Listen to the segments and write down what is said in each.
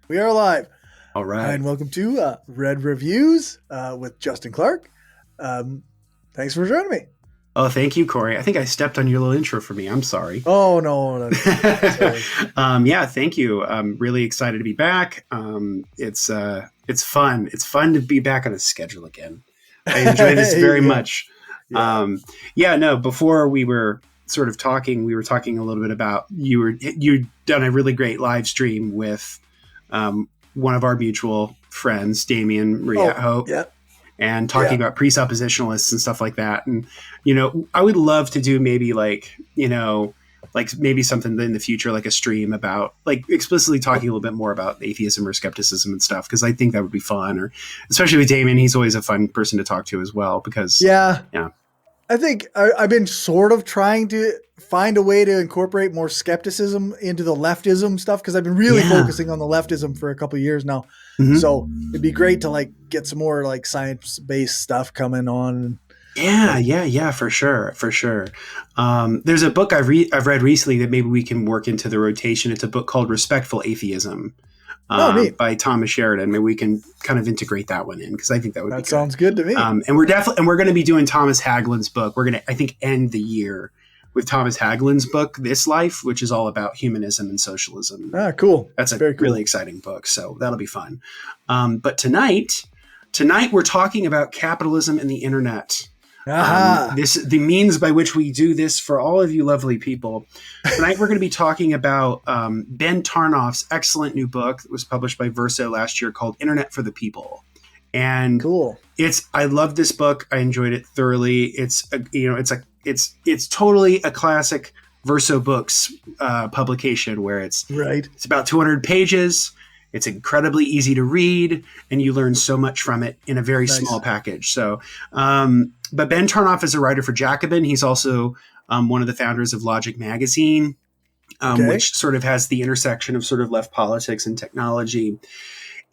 We are live. All right. And welcome to Red Reviews with Justin Clark. Thanks for joining me. Oh, thank you, Cory. I think I stepped on your little intro for me. I'm sorry. Oh, no. Yeah, thank you. I'm really excited to be back. It's fun. It's fun to be back on a schedule again. I enjoy this very much. Before we were sort of talking, we were talking a little bit about you'd done a really great live stream with one of our mutual friends, Damien Riajo, and talking about presuppositionalists and stuff like that. And, I would love to do maybe maybe something in the future, like a stream about explicitly talking a little bit more about atheism or skepticism and stuff. Cause I think that would be fun, or especially with Damien, he's always a fun person to talk to as well, because I think I've been sort of trying to find a way to incorporate more skepticism into the leftism stuff, because I've been really focusing on the leftism for a couple of years now. Mm-hmm. So it'd be great to get some more science-based stuff coming on. Yeah, for sure. There's a book I've read recently that maybe we can work into the rotation. It's a book called Respectful Atheism. By Thomas Sheridan. Maybe we can kind of integrate that one in, because I think that would be good. That sounds good to me. And we're going to be doing Thomas Hagelin's book. We're going to, I think, end the year with Thomas Hagelin's book, This Life, which is all about humanism and socialism. Cool. That's a really exciting book. So that'll be fun. But tonight we're talking about capitalism and the internet. The means by which we do this for all of you lovely people. Tonight we're going to be talking about Ben Tarnoff's excellent new book that was published by Verso last year called Internet for the People. And cool. I love this book. I enjoyed it thoroughly. It's totally a classic Verso Books publication, where it's about 200 pages. It's incredibly easy to read, and you learn so much from it in a very small package. So, but Ben Tarnoff is a writer for Jacobin. He's also one of the founders of Logic Magazine, which sort of has the intersection of sort of left politics and technology.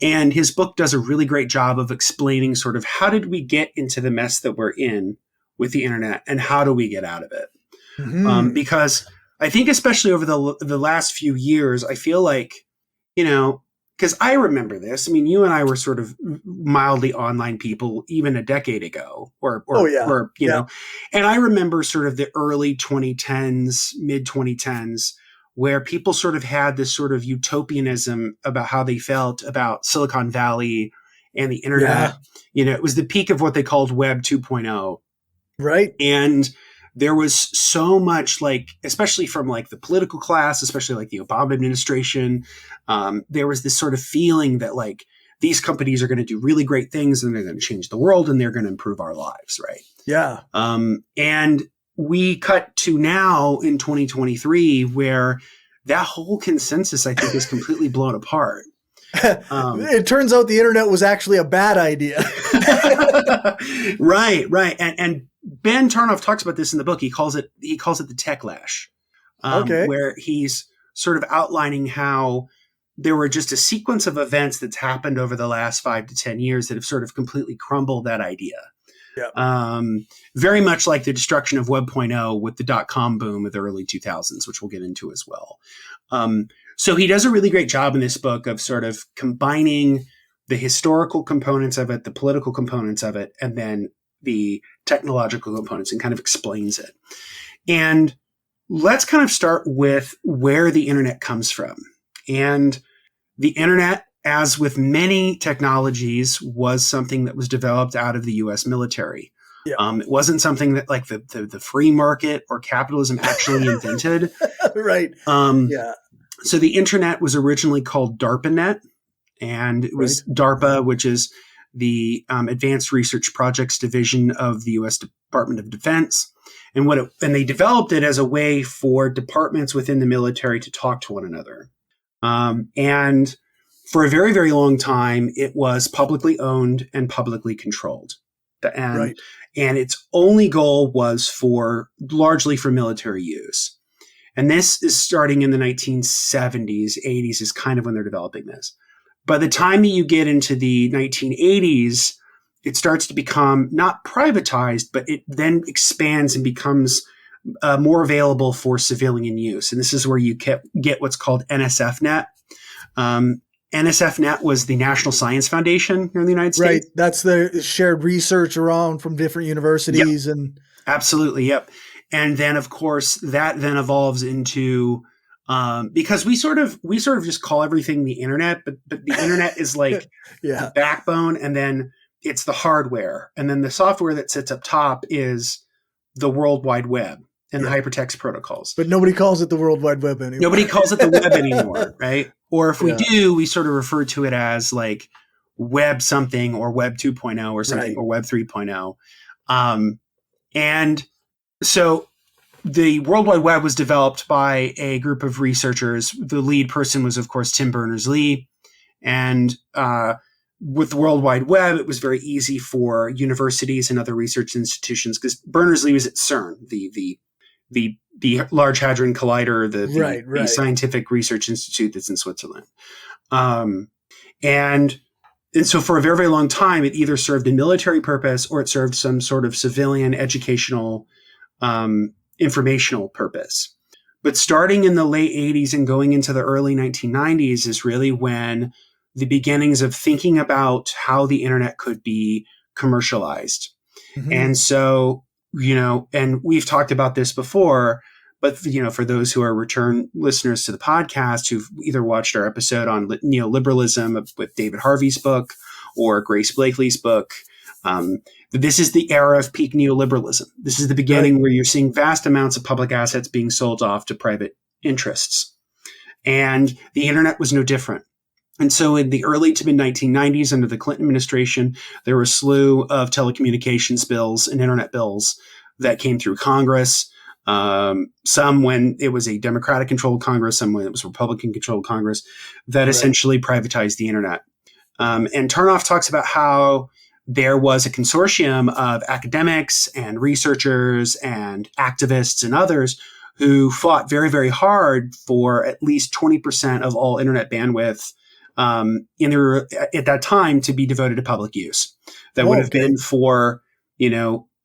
And his book does a really great job of explaining sort of how did we get into the mess that we're in with the internet, and how do we get out of it? Mm-hmm. Because I think especially over the last few years, I feel like, because I remember this. I mean, you and I were sort of mildly online people even a decade ago, or know. And I remember sort of the early 2010s, mid 2010s, where people sort of had this sort of utopianism about how they felt about Silicon Valley and the internet. It was the peak of what they called Web 2.0. Right. And there was so much, especially from the political class, especially the Obama administration, there was this sort of feeling that these companies are going to do really great things, and they're going to change the world, and they're going to improve our lives, right? Yeah. And we cut to now in 2023, where that whole consensus, I think, is completely blown apart. It turns out the internet was actually a bad idea. Right. And Ben Tarnoff talks about this in the book. He calls it the techlash, where he's sort of outlining how there were just a sequence of events that's happened over the last 5 to 10 years that have sort of completely crumbled that idea. Yeah. Very much like the destruction of Web 0.0 with the .com boom of the early 2000s, which we'll get into as well. So he does a really great job in this book of sort of combining the historical components of it, the political components of it, and then the technological components, and kind of explains it. And let's kind of start with where the internet comes from. And the internet, as with many technologies, was something that was developed out of the U.S. military. Yeah. It wasn't something that the free market or capitalism actually invented. Right. So the internet was originally called DARPANET, and it was DARPA, which is the Advanced Research Projects Division of the U.S. Department of Defense. And they developed it as a way for departments within the military to talk to one another. And for a very, very long time, it was publicly owned and publicly controlled. And its only goal was largely for military use. And this is starting in the 1970s, 80s is kind of when they're developing this. By the time that you get into the 1980s, it starts to become not privatized, but it then expands and becomes more available for civilian use. And this is where you get what's called NSFNet. NSFNet was the National Science Foundation here in the United States. Right. That's the shared research around from different universities. Yep. And absolutely. Yep. And then of course that then evolves into, because we sort of just call everything the internet, but the internet is like the backbone, and then it's the hardware, and then the software that sits up top is the World Wide Web and the hypertext protocols. But nobody calls it the World Wide Web anymore. Nobody calls it the web anymore, right? Or if we do, we sort of refer to it as like Web something, or Web 2.0 or something, or Web 3.0. And so the World Wide Web was developed by a group of researchers. The lead person was, of course, Tim Berners-Lee. And with the World Wide Web, it was very easy for universities and other research institutions, because Berners-Lee was at CERN, the Large Hadron Collider, the scientific research institute that's in Switzerland. And so for a very, very long time, it either served a military purpose or it served some sort of civilian educational informational purpose. But starting in the late 80s and going into the early 1990s is really when the beginnings of thinking about how the internet could be commercialized. Mm-hmm. And so, and we've talked about this before, but, for those who are return listeners to the podcast who've either watched our episode on neoliberalism with David Harvey's book or Grace Blakely's book, this is the era of peak neoliberalism. This is the beginning where you're seeing vast amounts of public assets being sold off to private interests. And the internet was no different. And so in the early to mid 1990s, under the Clinton administration, there were a slew of telecommunications bills and internet bills that came through Congress. Some when it was a Democratic controlled Congress, some when it was Republican controlled Congress, that essentially privatized the internet. And Tarnoff talks about how there was a consortium of academics and researchers and activists and others who fought very, very hard for at least 20% of all internet bandwidth at that time to be devoted to public use. That would have been for,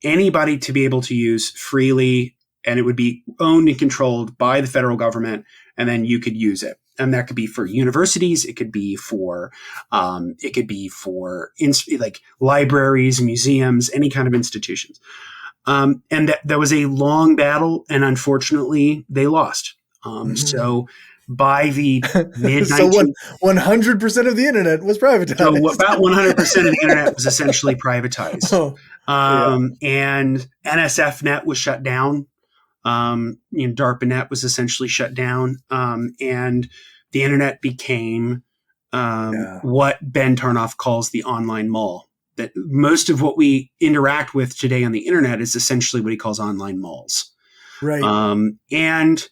anybody to be able to use freely, and it would be owned and controlled by the federal government, and then you could use it. And that could be for universities. It could be for like libraries, museums, any kind of institutions. And that was a long battle, and unfortunately, they lost. So by the mid 100% of the internet was privatized. So about 100% of the internet was essentially privatized. And NSFNet was shut down. DARPANet was essentially shut down. And the internet became what Ben Tarnoff calls the online mall. That most of what we interact with today on the internet is essentially what he calls online malls. Right. And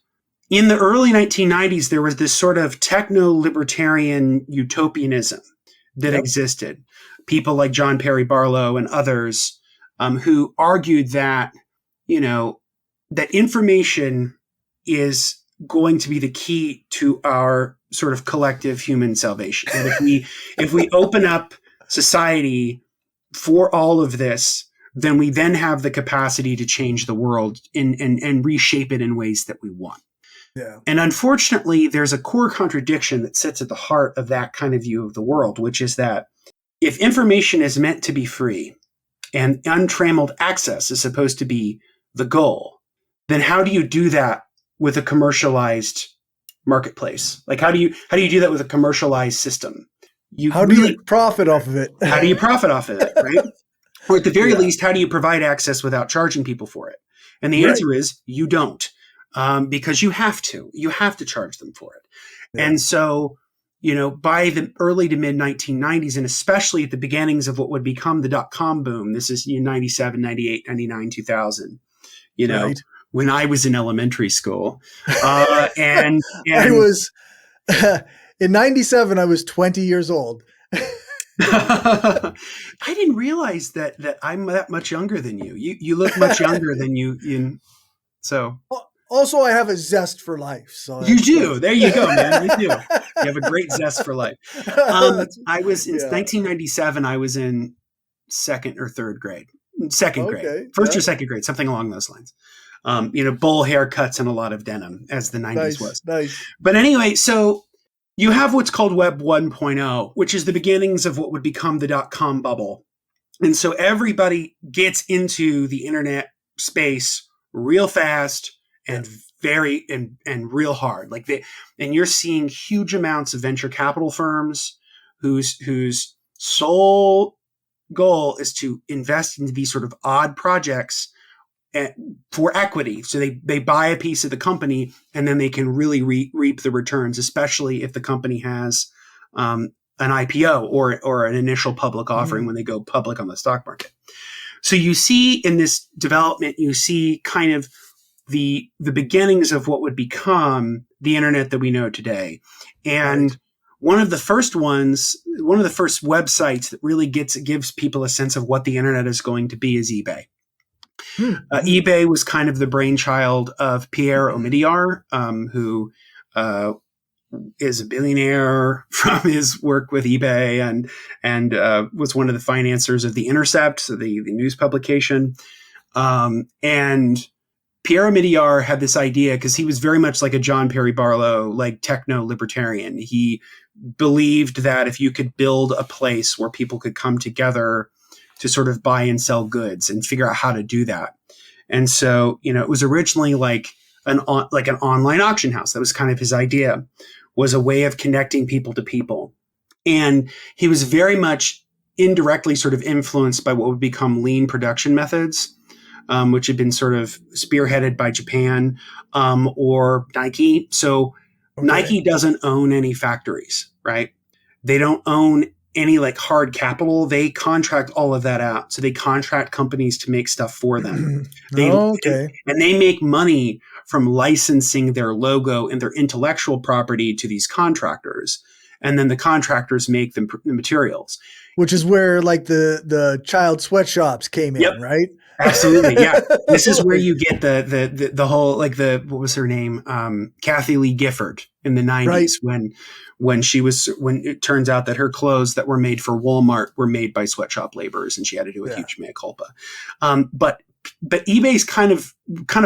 in the early 1990s, there was this sort of techno-libertarian utopianism that existed. People like John Perry Barlow and others who argued that, that information is going to be the key to our sort of collective human salvation. And if we open up society for all of this, then we then have the capacity to change the world and reshape it in ways that we want. Yeah. And unfortunately, there's a core contradiction that sits at the heart of that kind of view of the world, which is that if information is meant to be free and untrammeled access is supposed to be the goal, then how do you do that with a commercialized marketplace? Like, how do you do that with a commercialized system? How do you profit off of it? How do you profit off of it, right? Or at the very least, how do you provide access without charging people for it? And the answer is you don't, because you have to charge them for it. Yeah. And so, by the early to mid 1990s, and especially at the beginnings of what would become the dot-com boom, this is 97, 98, 99, 2000, when I was in elementary school. And I was, in 97, I was 20 years old. I didn't realize that I'm that much younger than you. You look much younger than you. So also, I have a zest for life. So you do. There you go, man. You do. You have a great zest for life. I was in 1997. I was in second or third grade. Second grade, first or second grade, something along those lines. Bowl haircuts and a lot of denim, as the 90s was. Nice. But anyway, so you have what's called Web 1.0, which is the beginnings of what would become the dot-com bubble. And so everybody gets into the internet space real fast and very and real hard. And you're seeing huge amounts of venture capital firms whose sole goal is to invest into these sort of odd projects for equity. So they buy a piece of the company and then they can really reap the returns, especially if the company has an IPO or an initial public offering when they go public on the stock market. So you see in this development, you see kind of the beginnings of what would become the internet that we know today. And one of the first websites that really gives people a sense of what the internet is going to be is eBay. eBay was kind of the brainchild of Pierre Omidyar, who is a billionaire from his work with eBay and was one of the financiers of The Intercept, so the news publication. And Pierre Omidyar had this idea because he was very much like a John Perry Barlow, like techno-libertarian. He believed that if you could build a place where people could come together to sort of buy and sell goods and figure out how to do that. And so, it was originally like an online auction house. That was kind of his idea, was a way of connecting people to people. And he was very much indirectly sort of influenced by what would become lean production methods, which had been sort of spearheaded by Japan or Nike. So Nike doesn't own any factories, right? They don't own any like hard capital. They contract all of that out. So they contract companies to make stuff for them. And they make money from licensing their logo and their intellectual property to these contractors. And then the contractors make the materials. Which is where like the child sweatshops came in, right? Absolutely. Yeah. This is where you get the whole, like what was her name? Kathy Lee Gifford in the 90s when it turns out that her clothes that were made for Walmart were made by sweatshop laborers and she had to do a huge mea culpa. But eBay's kind of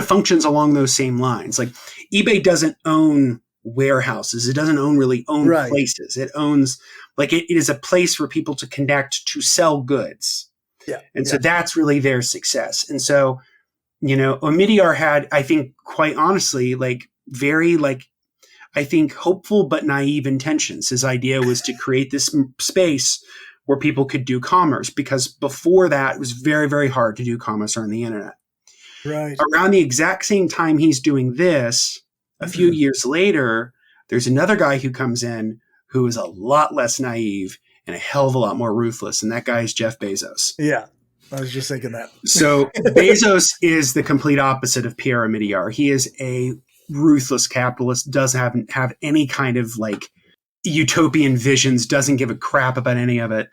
functions along those same lines. Like eBay doesn't own warehouses. It doesn't own places. It owns it is a place for people to connect to sell goods. And so that's really their success. And so, Omidyar had, I think, quite honestly, very I think hopeful but naive intentions. His idea was to create this space where people could do commerce, because before that it was very, very hard to do commerce on the internet. Right. Around the exact same time he's doing this, a few years later, there's another guy who comes in who is a lot less naive and a hell of a lot more ruthless. And that guy is Jeff Bezos. Yeah. I was just thinking that. So Bezos is the complete opposite of Pierre Omidyar. He is a ruthless capitalist, doesn't have any kind of utopian visions, doesn't give a crap about any of it,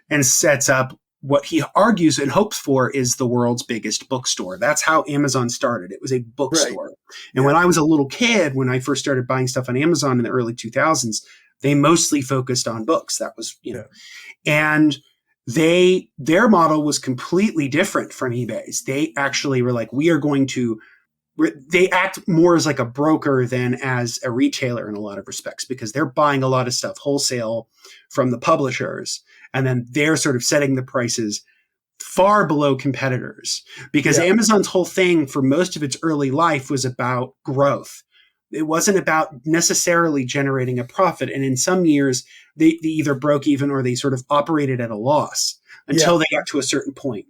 and sets up what he argues and hopes for is the world's biggest bookstore. That's how Amazon started. It was a bookstore. Right. And when I was a little kid, when I first started buying stuff on Amazon in the early 2000s, they mostly focused on books. That was, and their model was completely different from eBay's. They actually were like, they act more as like a broker than as a retailer in a lot of respects, because they're buying a lot of stuff wholesale from the publishers. And then they're sort of setting the prices far below competitors, because Amazon's whole thing for most of its early life was about growth. It wasn't about necessarily generating a profit. And in some years, they either broke even or they sort of operated at a loss until they got to a certain point.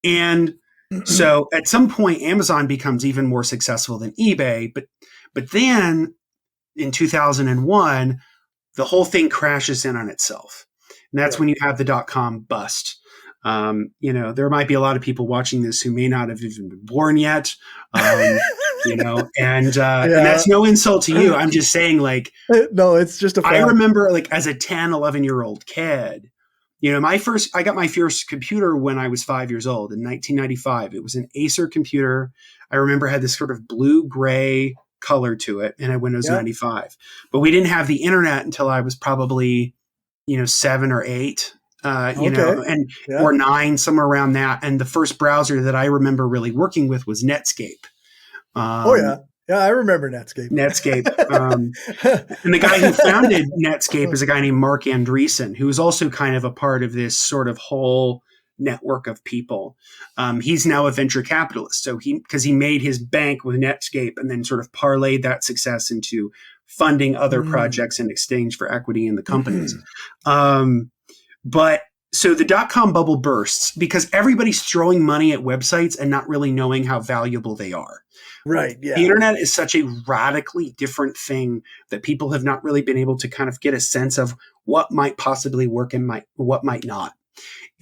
And so at some point, Amazon becomes even more successful than eBay. But then in 2001, the whole thing crashes in on itself. And that's when you have the dot-com bust. There might be a lot of people watching this who may not have even been born yet, and that's no insult to you. I'm just saying, no, it's just a fact. I remember, as a 10, 11-year-old kid, I got my first computer when I was 5 years old in 1995. It was an Acer computer. I remember it had this sort of blue-gray color to it, and a Windows 95. But we didn't have the internet until I was probably, 7 or 8. Or 9, somewhere around that. And the first browser that I remember really working with was Netscape. Yeah, I remember Netscape. And the guy who founded Netscape is a guy named Mark Andreessen, who is also kind of a part of this sort of whole network of people. He's now a venture capitalist. So because he made his bank with Netscape and then sort of parlayed that success into funding other projects in exchange for equity in the companies. But so the dot-com bubble bursts because everybody's throwing money at websites and not really knowing how valuable they are. Right. Yeah. The internet is such a radically different thing that people have not really been able to kind of get a sense of what might possibly work and what might not.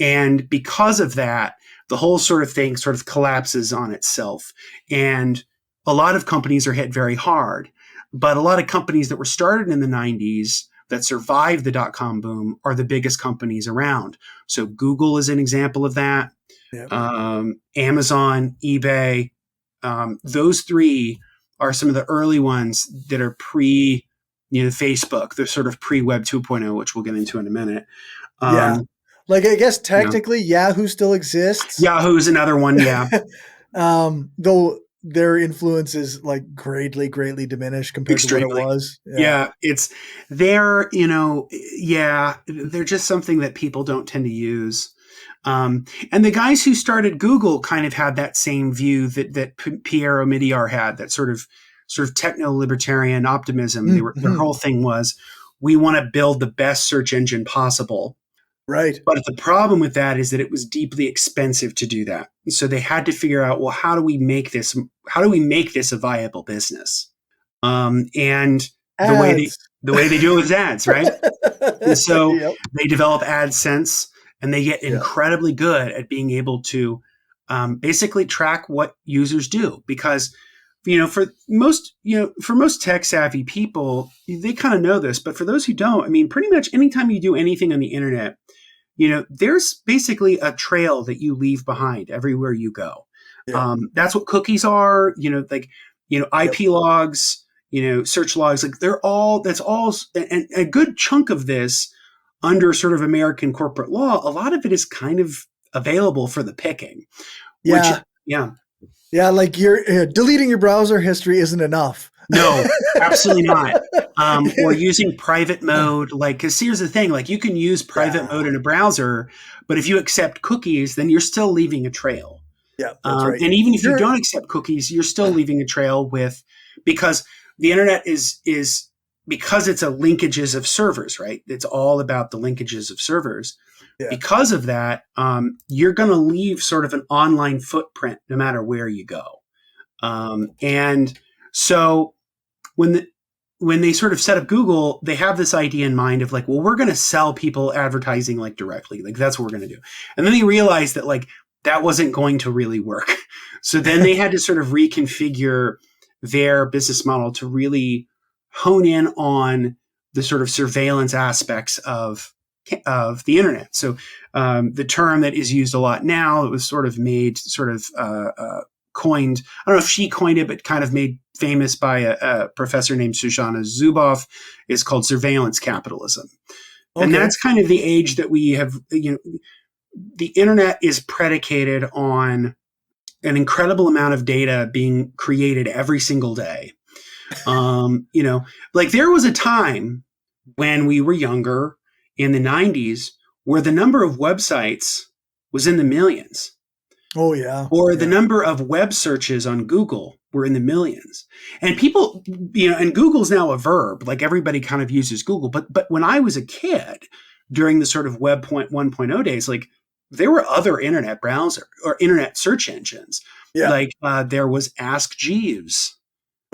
And because of that, the whole sort of thing sort of collapses on itself. And a lot of companies are hit very hard. But a lot of companies that were started in the 90s that survived the dot-com boom are the biggest companies around. So Google is an example of that. Yep. Amazon, eBay, those three are some of the early ones that are Facebook. They're sort of pre-Web 2.0, which we'll get into in a minute. Like, I guess technically Yahoo still exists. Yahoo's another one, yeah. Though their influence is like greatly diminished compared to what it was. They're just something that people don't tend to use. And the guys who started Google kind of had that same view that Pierre Omidyar had, that sort of techno-libertarian optimism. Their whole thing was, we want to build the best search engine possible. Right. But the problem with that is that it was deeply expensive to do that. So they had to figure out, well, how do we make this a viable business? And the way they do it with ads, right? And so they develop AdSense, and they get incredibly good at being able to basically track what users do. Because, for most tech savvy people, they kind of know this. But for those who don't, I mean, pretty much anytime you do anything on the internet, there's basically a trail that you leave behind everywhere you go. Yeah. That's what cookies are, IP logs, search logs, like that's all, and a good chunk of this under sort of American corporate law, a lot of it is kind of available for the picking. Yeah. Like you're deleting your browser history isn't enough. No, absolutely not. Or using private mode, because here's the thing, you can use private mode in a browser, but if you accept cookies, then you're still leaving a trail. Yeah, that's right. And even if you don't accept cookies, you're still leaving a trail because the internet is because it's a linkages of servers, right? It's all about the linkages of servers. Yeah. Because of that, you're going to leave sort of an online footprint no matter where you go. And so when they sort of set up Google, they have this idea in mind of we're going to sell people advertising directly. That's what we're going to do. And then they realized that that wasn't going to really work. So then they had to sort of reconfigure their business model to really hone in on the sort of surveillance aspects of the internet. So the term that is used a lot now, it was sort of made coined, I don't know if she coined it, but kind of made famous by a professor named Shoshana Zuboff, is called surveillance capitalism. Okay. And that's kind of the age that we have, the internet is predicated on an incredible amount of data being created every single day. There was a time when we were younger in the 90s where the number of websites was in the millions. Oh, yeah. Or the number of web searches on Google were in the millions. And people, and Google's now a verb, everybody kind of uses Google. But when I was a kid during the sort of Web 1.0 days, there were other internet browser or internet search engines. Yeah. There was Ask Jeeves.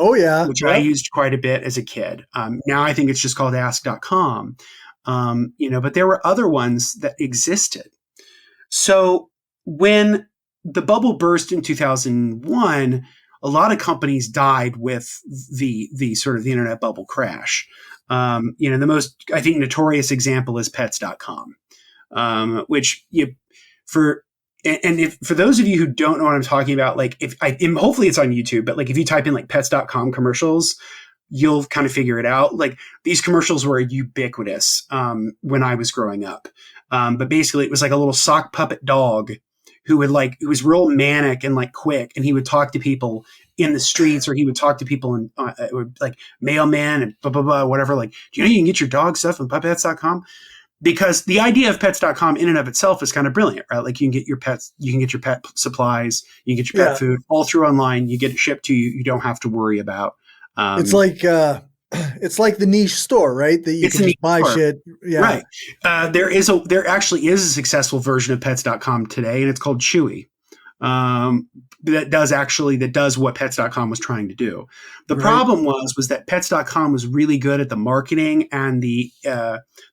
Oh, yeah. Which I used quite a bit as a kid. Now I think it's just called ask.com. But there were other ones that existed. So when the bubble burst in 2001, a lot of companies died with the sort of the internet bubble crash. The most, I think, notorious example is pets.com, which for those of you who don't know what I'm talking about, hopefully it's on YouTube, but if you type in pets.com commercials, you'll kind of figure it out. These commercials were ubiquitous when I was growing up. But basically it was a little sock puppet dog who was real manic and like quick, and he would talk to people in the streets, or he would talk to people in like mailman and blah blah blah, whatever. Like, do you know you can get your dog stuff on puppets.com? Because the idea of pets.com in and of itself is kind of brilliant, right? Like, you can get your pets, you can get your pet supplies, you can get your pet food all through online. You get it shipped to you. You don't have to worry about. It's like the niche store, right? That you can just buy shit. Yeah. Right. There actually is a successful version of pets.com today, and it's called Chewy. That does what pets.com was trying to do. The problem was that pets.com was really good at the marketing and the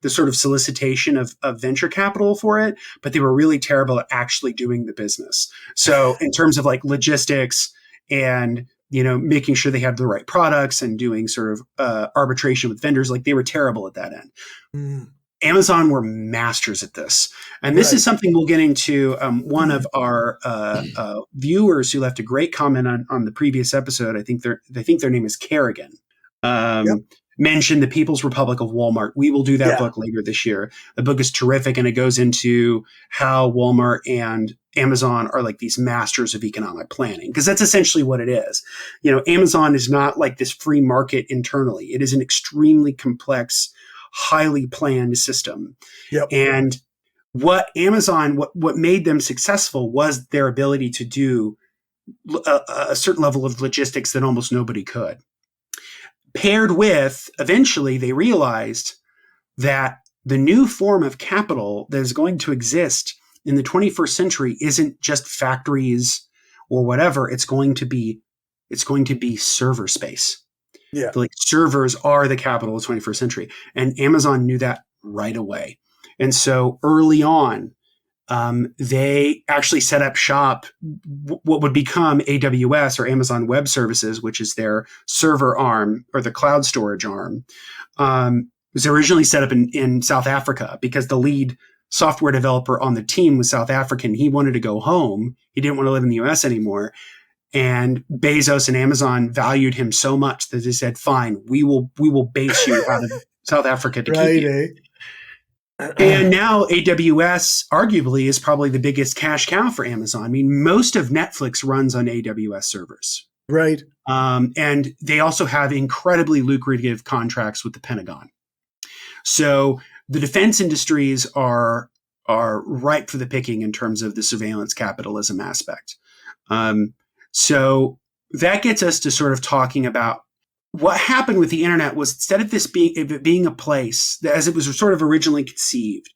sort of solicitation of venture capital for it, but they were really terrible at actually doing the business. So in terms of like logistics and, making sure they have the right products and doing sort of arbitration with vendors, like they were terrible at that end. Mm. Amazon were masters at this. And this is something we'll get into. One of our viewers who left a great comment on the previous episode, I think their name is Kerrigan, mentioned the People's Republic of Walmart. We will do that book later this year. The book is terrific, and it goes into how Walmart and Amazon are like these masters of economic planning, because that's essentially what it is. Amazon is not like this free market internally. It is an extremely complex, highly planned system. Yep. And what made them successful was their ability to do a certain level of logistics that almost nobody could. Paired with, eventually they realized that the new form of capital that is going to exist in the 21st century isn't just factories or whatever. It's going to be server space. Yeah. Like, servers are the capital of the 21st century. And Amazon knew that right away. And so early on, they actually set up shop, what would become AWS, or Amazon Web Services, which is their server arm or the cloud storage arm. Was originally set up in South Africa because the lead software developer on the team was South African. He wanted to go home. He didn't want to live in the US anymore. And Bezos and Amazon valued him so much that they said, fine, we will base you out of South Africa to keep you. And now AWS arguably is probably the biggest cash cow for Amazon. I mean, most of Netflix runs on AWS servers. Right. And they also have incredibly lucrative contracts with the Pentagon. So the defense industries are ripe for the picking in terms of the surveillance capitalism aspect. So that gets us to sort of talking about what happened with the internet. Was instead of this being a place that, as it was sort of originally conceived,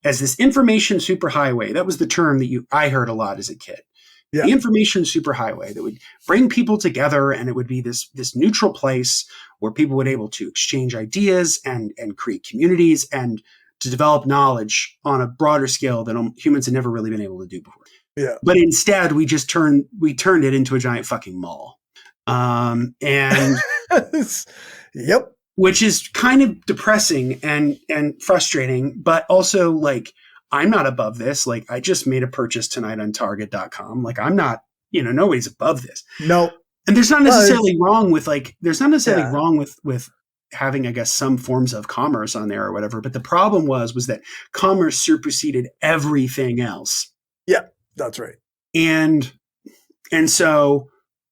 as this information superhighway, that was the term that I heard a lot as a kid. Yeah. The information superhighway that would bring people together, and it would be this neutral place where people would be able to exchange ideas and create communities and to develop knowledge on a broader scale than humans had never really been able to do before. Yeah. But instead, we turned it into a giant fucking mall. And yep. Which is kind of depressing and frustrating, but also like, I'm not above this. Like, I just made a purchase tonight on Target.com. Like, I'm not, nobody's above this. No. And there's not necessarily wrong with with having, I guess, some forms of commerce on there or whatever. But the problem was that commerce superseded everything else. Yeah, that's right. And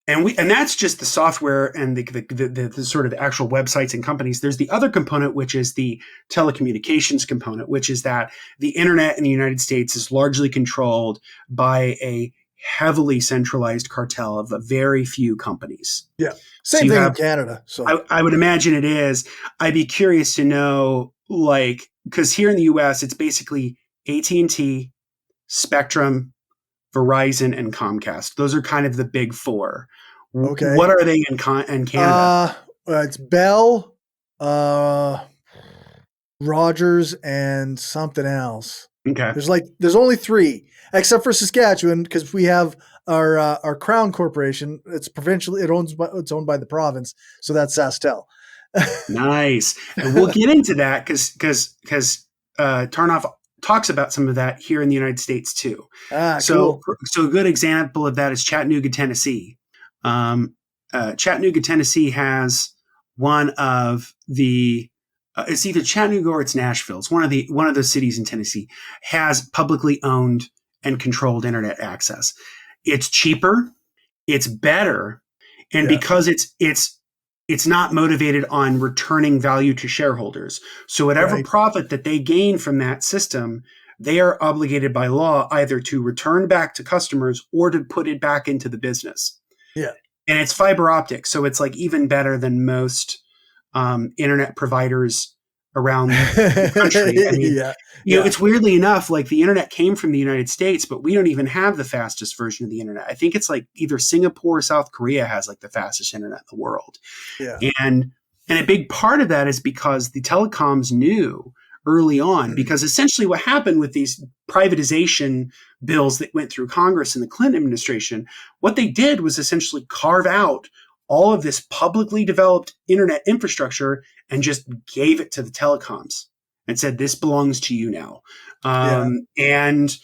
that's just the software and the sort of actual websites and companies. There's the other component, which is the telecommunications component, which is that the internet in the United States is largely controlled by a heavily centralized cartel of a very few companies. Yeah. Same thing in Canada. So I would imagine it is. I'd be curious to know, like, because here in the US, it's basically AT&T, Spectrum, Verizon, and Comcast. Those are kind of the big four. Okay. What are they in Canada? It's Bell, Rogers, and something else. Okay. There's only three, except for Saskatchewan, because we have our Crown Corporation. It's provincial. It's owned by the province, so that's SaskTel. Nice, and we'll get into that because Tarnoff talks about some of that here in the United States too. So a good example of that is Chattanooga, Tennessee. Chattanooga, Tennessee has one of the it's either Chattanooga or it's Nashville. It's one of those cities in Tennessee has publicly owned and controlled internet access. It's cheaper, it's better, and because it's not motivated on returning value to shareholders. So whatever profit that they gain from that system, they are obligated by law either to return back to customers or to put it back into the business. Yeah. And it's fiber optic. So it's like even better than most internet providers around the country. I mean, you know, it's weirdly enough, like the internet came from the United States, but we don't even have the fastest version of the internet. I think it's like either Singapore or South Korea has like the fastest internet in the world. Yeah. And a big part of that is because the telecoms knew early on, because essentially what happened with these privatization bills that went through Congress in the Clinton administration, what they did was essentially carve out all of this publicly developed internet infrastructure and just gave it to the telecoms and said, this belongs to you now. And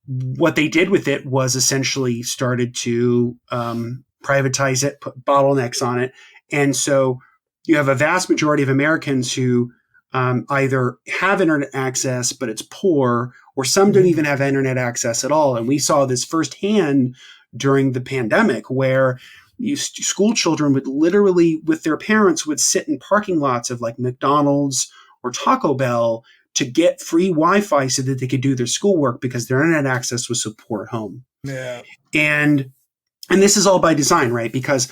what they did with it was essentially started to privatize it, put bottlenecks on it. And so you have a vast majority of Americans who either have internet access, but it's poor, or some don't even have internet access at all. And we saw this firsthand during the pandemic, where school children would literally, with their parents, would sit in parking lots of like McDonald's or Taco Bell to get free Wi-Fi so that they could do their schoolwork because their internet access was so poor at home. Yeah. And this is all by design, right? Because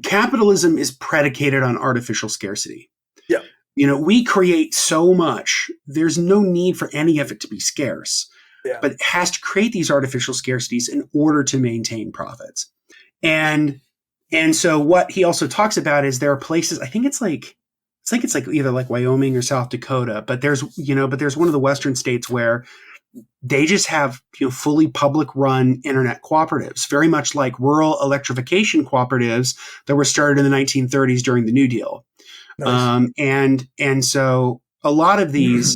capitalism is predicated on artificial scarcity. Yeah. You know, we create so much, there's no need for any of it to be scarce, but it has to create these artificial scarcities in order to maintain profits. And so what he also talks about is there are places, I think it's like either like Wyoming or South Dakota, but there's one of the Western states where they just have, you know, fully public run internet cooperatives, very much like rural electrification cooperatives that were started in the 1930s during the New Deal. Nice. And so a lot of these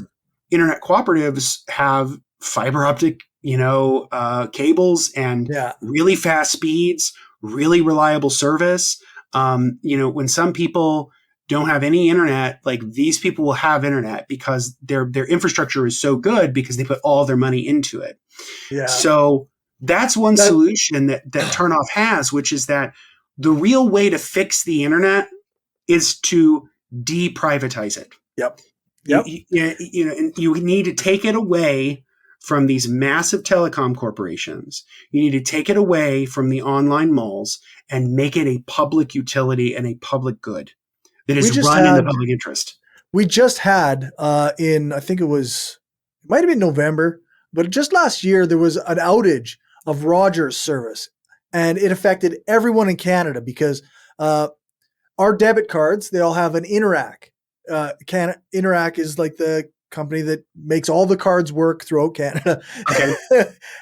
internet cooperatives have fiber optic, cables and really fast speeds, really reliable service. When some people don't have any internet, like these people will have internet because their infrastructure is so good because they put all their money into it. Yeah. So that's one solution that Tarnoff has, which is that the real way to fix the internet is to deprivatize it. Yep. And you need to take it away from these massive telecom corporations. You need to take it away from the online malls and make it a public utility and a public good that is run in the public interest. We just had I think it might have been November, but just last year there was an outage of Rogers service, and it affected everyone in Canada because our debit cards, they all have an Interac. Interac is like the company that makes all the cards work throughout Canada. Okay.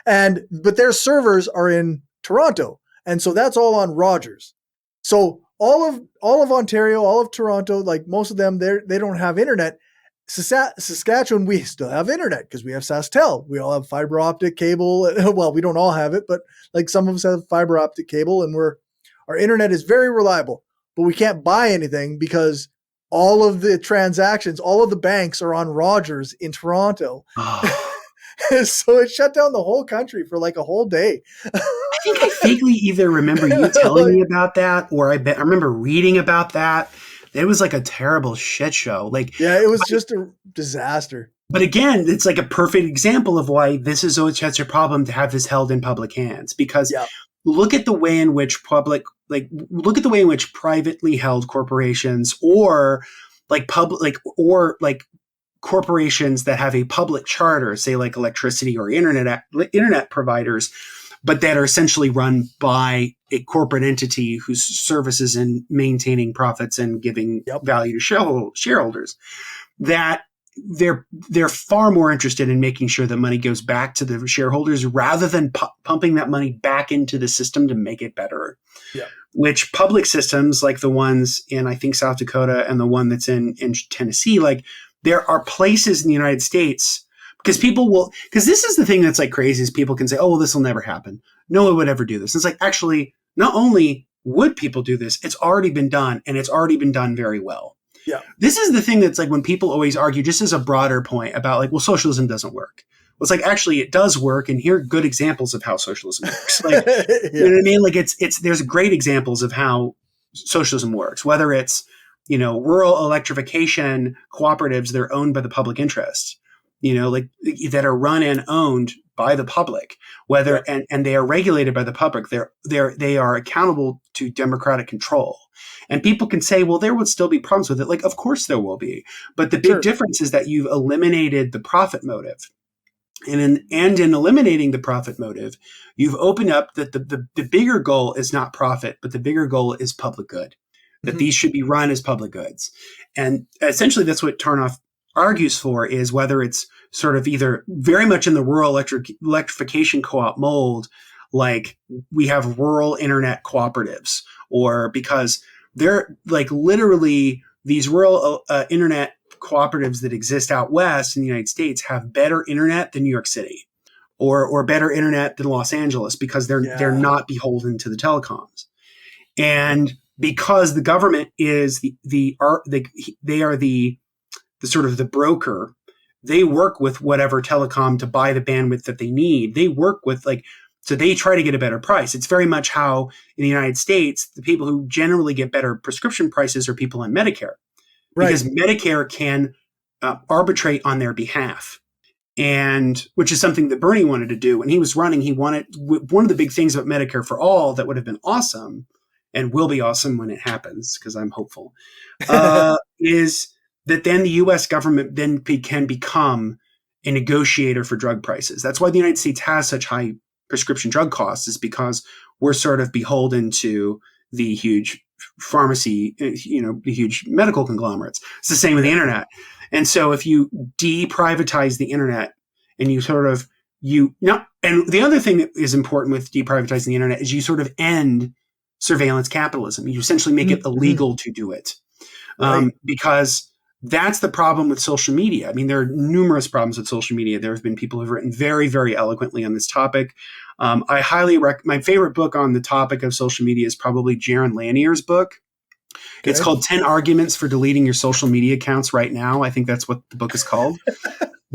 But their servers are in Toronto. And so that's all on Rogers. So all of Ontario, all of Toronto, like most of them, they don't have internet. Saskatchewan, we still have internet because we have SaskTel. We all have fiber optic cable. Well, we don't all have it, but like some of us have fiber optic cable, and our internet is very reliable. But we can't buy anything because all of the transactions, all of the banks are on Rogers in Toronto. Oh. So it shut down the whole country for like a whole day. I think I vaguely either remember you telling me about that, or I remember reading about that. It was like a terrible shit show. It was just a disaster. But again, it's like a perfect example of why this is always such a problem to have this held in public hands, because look at the way in which privately held corporations or corporations that have a public charter, say like electricity or internet providers, but that are essentially run by a corporate entity whose service is in maintaining profits and giving value to shareholders, that they're far more interested in making sure that money goes back to the shareholders rather than pumping that money back into the system to make it better. Yeah. Which public systems like the ones in, I think, South Dakota and the one that's in Tennessee, like there are places in the United States because this is the thing that's like crazy is people can say, oh, well, this will never happen. No one would ever do this. And it's like, actually, not only would people do this, it's already been done, and it's already been done very well. Yeah. This is the thing that's like when people always argue, just as a broader point about like, well, socialism doesn't work. it's like, actually it does work. And here are good examples of how socialism works. Like, you know what I mean? Like there's great examples of how socialism works, whether it's, rural electrification cooperatives that are owned by the public interest, like that are run and owned by the public, and they are regulated by the public. They are accountable to democratic control. And people can say, well, there would still be problems with it. Like, of course there will be. But the big difference is that you've eliminated the profit motive. And in eliminating the profit motive, you've opened up that the bigger goal is not profit, but the bigger goal is public good, that these should be run as public goods. And essentially that's what Tarnoff argues for, is whether it's sort of either very much in the rural electrification co-op mold, like we have rural internet cooperatives, or because they're like literally these rural internet cooperatives that exist out west in the United States have better internet than New York City, or better internet than Los Angeles, because they're not beholden to the telecoms. And because the government is they are the sort of the broker, they work with whatever telecom to buy the bandwidth that they need. They work with so they try to get a better price. It's very much how in the United States, the people who generally get better prescription prices are people on Medicare, because Medicare can arbitrate on their behalf. And which is something that Bernie wanted to do when he was running. He wanted, one of the big things about Medicare for All that would have been awesome and will be awesome when it happens, because I'm hopeful, is that then the U.S. government then can become a negotiator for drug prices. That's why the United States has such high prescription drug costs, is because we're sort of beholden to the huge pharmacy, the huge medical conglomerates. It's the same with the internet. And so if you deprivatize the internet and you sort of, and the other thing that is important with deprivatizing the internet is you sort of end surveillance capitalism. You essentially make it illegal to do it. Because that's the problem with social media. I mean, there are numerous problems with social media. There have been people who've written very, very eloquently on this topic. I highly my favorite book on the topic of social media is probably Jaron Lanier's book. Okay. It's called 10 Arguments for Deleting Your Social Media Accounts Right Now. I think that's what the book is called.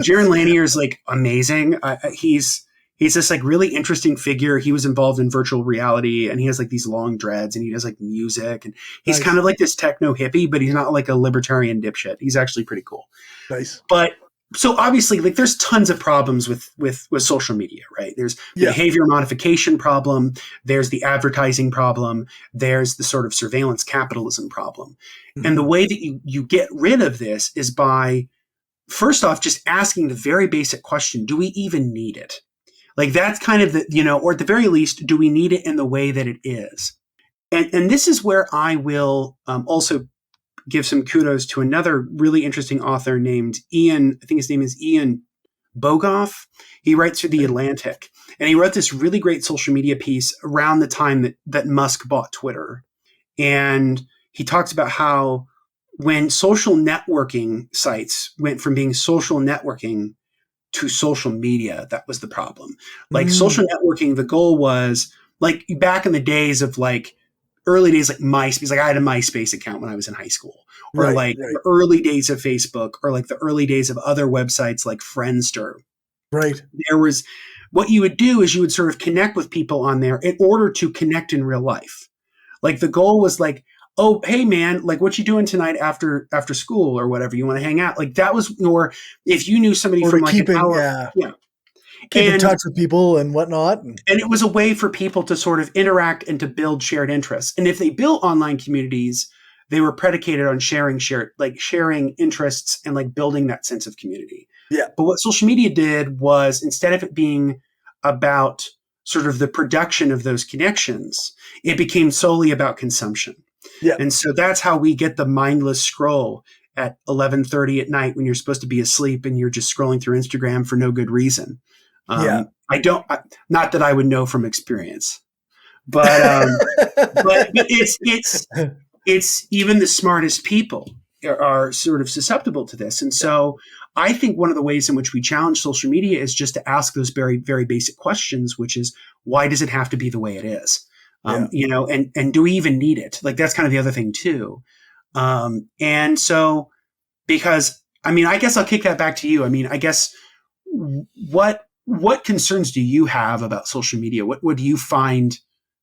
Jaron Lanier is amazing. He's this really interesting figure. He was involved in virtual reality, and he has these long dreads, and he does music, and he's kind of like this techno hippie, but he's not like a libertarian dipshit. He's actually pretty cool. Nice. But so obviously there's tons of problems with social media, right? There's the behavior modification problem. There's the advertising problem. There's the sort of surveillance capitalism problem. Mm-hmm. And the way that you get rid of this is by, first off, just asking the very basic question, do we even need it? That's kind of or at the very least, do we need it in the way that it is? And this is where I will also give some kudos to another really interesting author named Ian. I think his name is Ian Bogoff. He writes for The Atlantic, and he wrote this really great social media piece around the time that Musk bought Twitter. And he talks about how when social networking sites went from being social networking to social media, that was the problem. Social networking, the goal was back in the days of early days, MySpace. I had a MySpace account when I was in high school, or the early days of Facebook, or the early days of other websites like Friendster. Right. There was, what you would do is you would sort of connect with people on there in order to connect in real life. The goal was oh, hey man, what you doing tonight after school or whatever, you want to hang out? That was, or if you knew somebody from an hour. Keep in touch with people and whatnot. And it was a way for people to sort of interact and to build shared interests. And if they built online communities, they were predicated on sharing interests and building that sense of community. Yeah. But what social media did was, instead of it being about sort of the production of those connections, it became solely about consumption. Yeah. And so that's how we get the mindless scroll at 11:30 at night when you're supposed to be asleep and you're just scrolling through Instagram for no good reason. Not that I would know from experience, but it's even the smartest people are sort of susceptible to this. And so I think one of the ways in which we challenge social media is just to ask those very, very basic questions, which is, why does it have to be the way it is? And do we even need it? That's kind of the other thing too. And so, because, I guess I'll kick that back to you. I guess what concerns do you have about social media? What do you find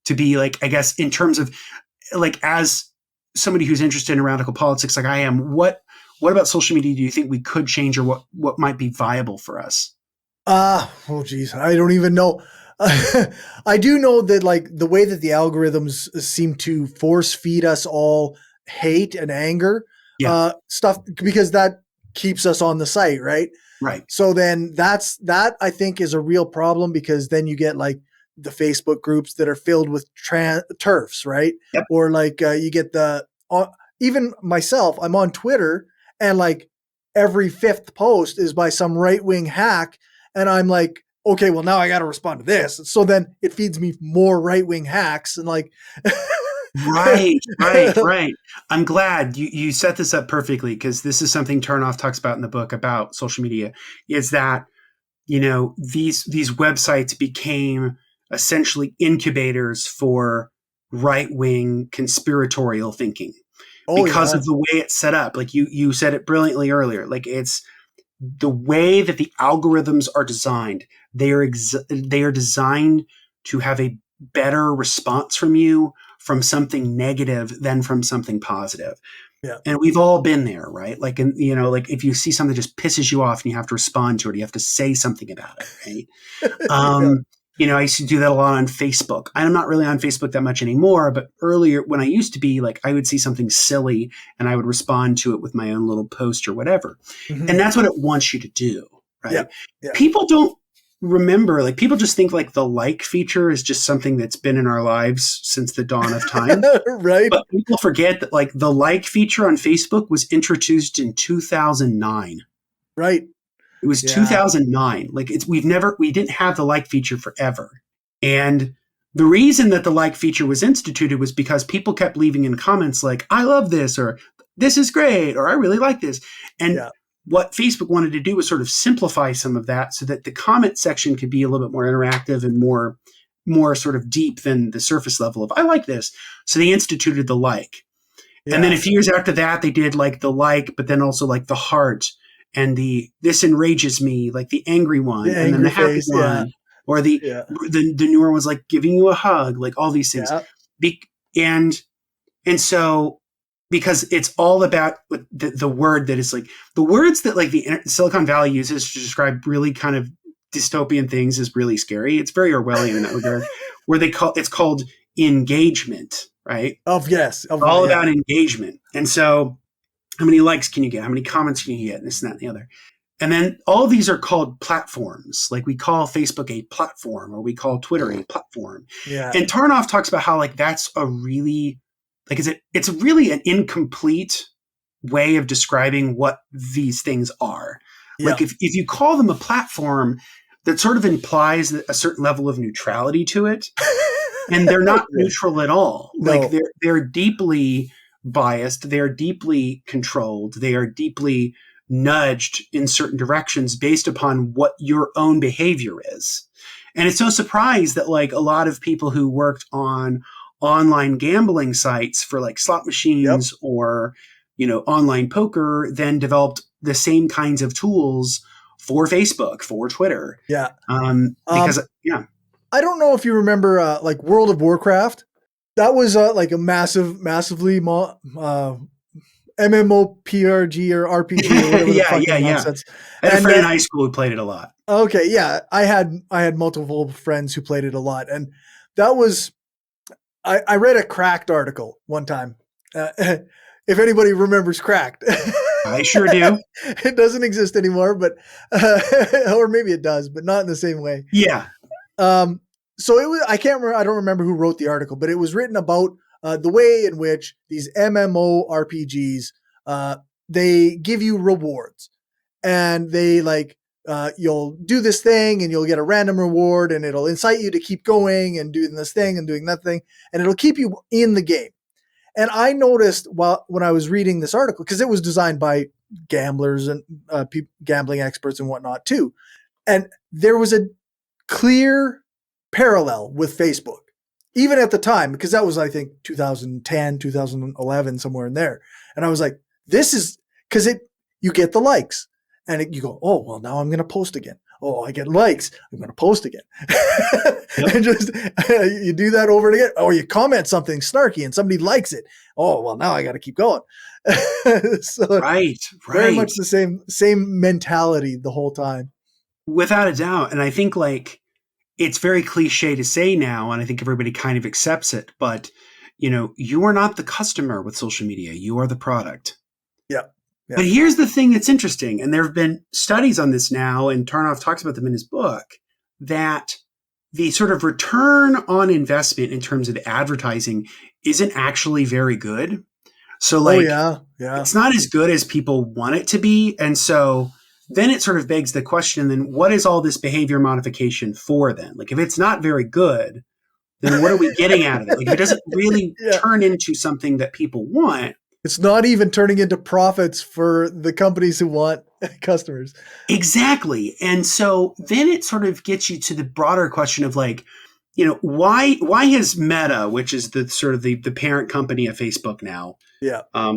to be like, I guess, in terms of like, as somebody who's interested in radical politics like I am, what about social media do you think we could change, or what might be viable for us? Oh geez, I don't even know. I do know that like the way that the algorithms seem to force feed us all hate and anger stuff, because that keeps us on the site, right? Right. So then that I think is a real problem, because then you get like the Facebook groups that are filled with TERFs, right? Yep. Or like you get even myself, I'm on Twitter, and like every fifth post is by some right-wing hack. And I'm like, okay, well now I got to respond to this. So then it feeds me more right-wing hacks, and like, Right. I'm glad you set this up perfectly, because this is something Tarnoff talks about in the book about social media, is that, these websites became essentially incubators for right-wing conspiratorial thinking because of the way it's set up. Like you said it brilliantly earlier, like it's the way that the algorithms are designed. They are designed to have a better response from you from something negative than from something positive. Yeah. And we've all been there, right? Like, like if you see something that just pisses you off and you have to respond to it, you have to say something about it, right? I used to do that a lot on Facebook. I'm not really on Facebook that much anymore, but earlier when I used to be, like, I would see something silly and I would respond to it with my own little post or whatever. Mm-hmm. And that's what it wants you to do, right? Yeah. People don't remember, like, people just think like the like feature is just something that's been in our lives since the dawn of time. Right. But people forget that like the like feature on Facebook was introduced in 2009. Right. It was 2009. Like we didn't have the like feature forever. And the reason that the like feature was instituted was because people kept leaving in comments like, I love this, or this is great, or I really like this. And what Facebook wanted to do was sort of simplify some of that so that the comment section could be a little bit more interactive and more sort of deep than the surface level of I like this. So they instituted the like. Yeah. And then a few years after that, they did like the like, but then also like the heart and the this enrages me, like the angry one, and then the happy one, or the newer ones like giving you a hug, like all these things. And so because it's all about the word that is like the words that like the Silicon Valley uses to describe really kind of dystopian things is really scary. It's very Orwellian in that regard, where it's called engagement, right? All about engagement. And so how many likes can you get? How many comments can you get? And this and that and the other. And then all of these are called platforms. Like we call Facebook a platform, or we call Twitter a platform. Yeah. And Tarnoff talks about how like that's a really like it's really an incomplete way of describing what these things are. Yeah. Like if you call them a platform, that sort of implies a certain level of neutrality to it. And they're not neutral at all. No. Like they're deeply biased, they are deeply controlled, they are deeply nudged in certain directions based upon what your own behavior is. And it's no surprise that like a lot of people who worked on online gambling sites for like slot machines or online poker then developed the same kinds of tools for Facebook, for Twitter. Because I don't know if you remember like World of Warcraft. That was like a massively MMORPG or RPG or whatever the fucking nonsense. I had a friend in high school who played it a lot. Okay, yeah. I had multiple friends who played it a lot. And that was, I read a Cracked article one time. If anybody remembers Cracked. I sure do. It doesn't exist anymore, but or maybe it does, but not in the same way. Yeah. So it was, I don't remember who wrote the article, but it was written about the way in which these MMORPGs, they give you rewards, and they like, you'll do this thing and you'll get a random reward, and it'll incite you to keep going and doing this thing and doing that thing, and it'll keep you in the game. And I noticed when I was reading this article, because it was designed by gamblers and gambling experts and whatnot too, and there was a clear parallel with Facebook, even at the time, because that was, I think, 2010, 2011, somewhere in there. And I was like, this is because you get the likes, and you go, oh, well, now I'm going to post again. Oh, I get likes. I'm going to post again. Yep. And just you do that over and again. Or you comment something snarky and somebody likes it. Oh, well, now I got to keep going. So right. Very much the same mentality the whole time. Without a doubt. And I think like it's very cliche to say now, and I think everybody kind of accepts it, but you are not the customer with social media. You are the product. Yeah. But here's the thing that's interesting, and there have been studies on this now, and Tarnoff talks about them in his book, that the sort of return on investment in terms of advertising isn't actually very good. So it's not as good as people want it to be. And so then it sort of begs the question, then what is all this behavior modification for then? Like if it's not very good, then what are we getting out of it? Like if it doesn't really turn into something that people want. It's not even turning into profits for the companies who want customers. Exactly. And so then it sort of gets you to the broader question of like, why has Meta, which is the sort of the parent company of Facebook now,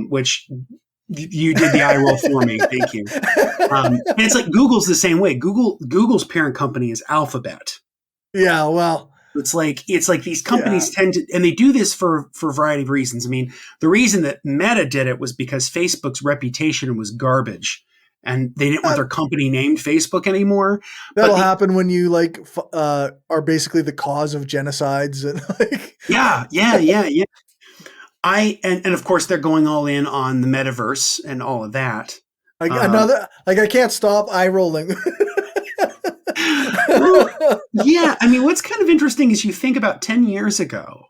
which you did the eye roll for me. Thank you. And it's like Google's the same way. Google's parent company is Alphabet. Yeah, well. It's like these companies tend to, and they do this for a variety of reasons. I mean, the reason that Meta did it was because Facebook's reputation was garbage, and they didn't want their company named Facebook anymore. That'll happen when you are basically the cause of genocides and like. Yeah. And of course they're going all in on the metaverse and all of that. I can't stop eye rolling. Well, yeah. I mean, what's kind of interesting is you think about 10 years ago,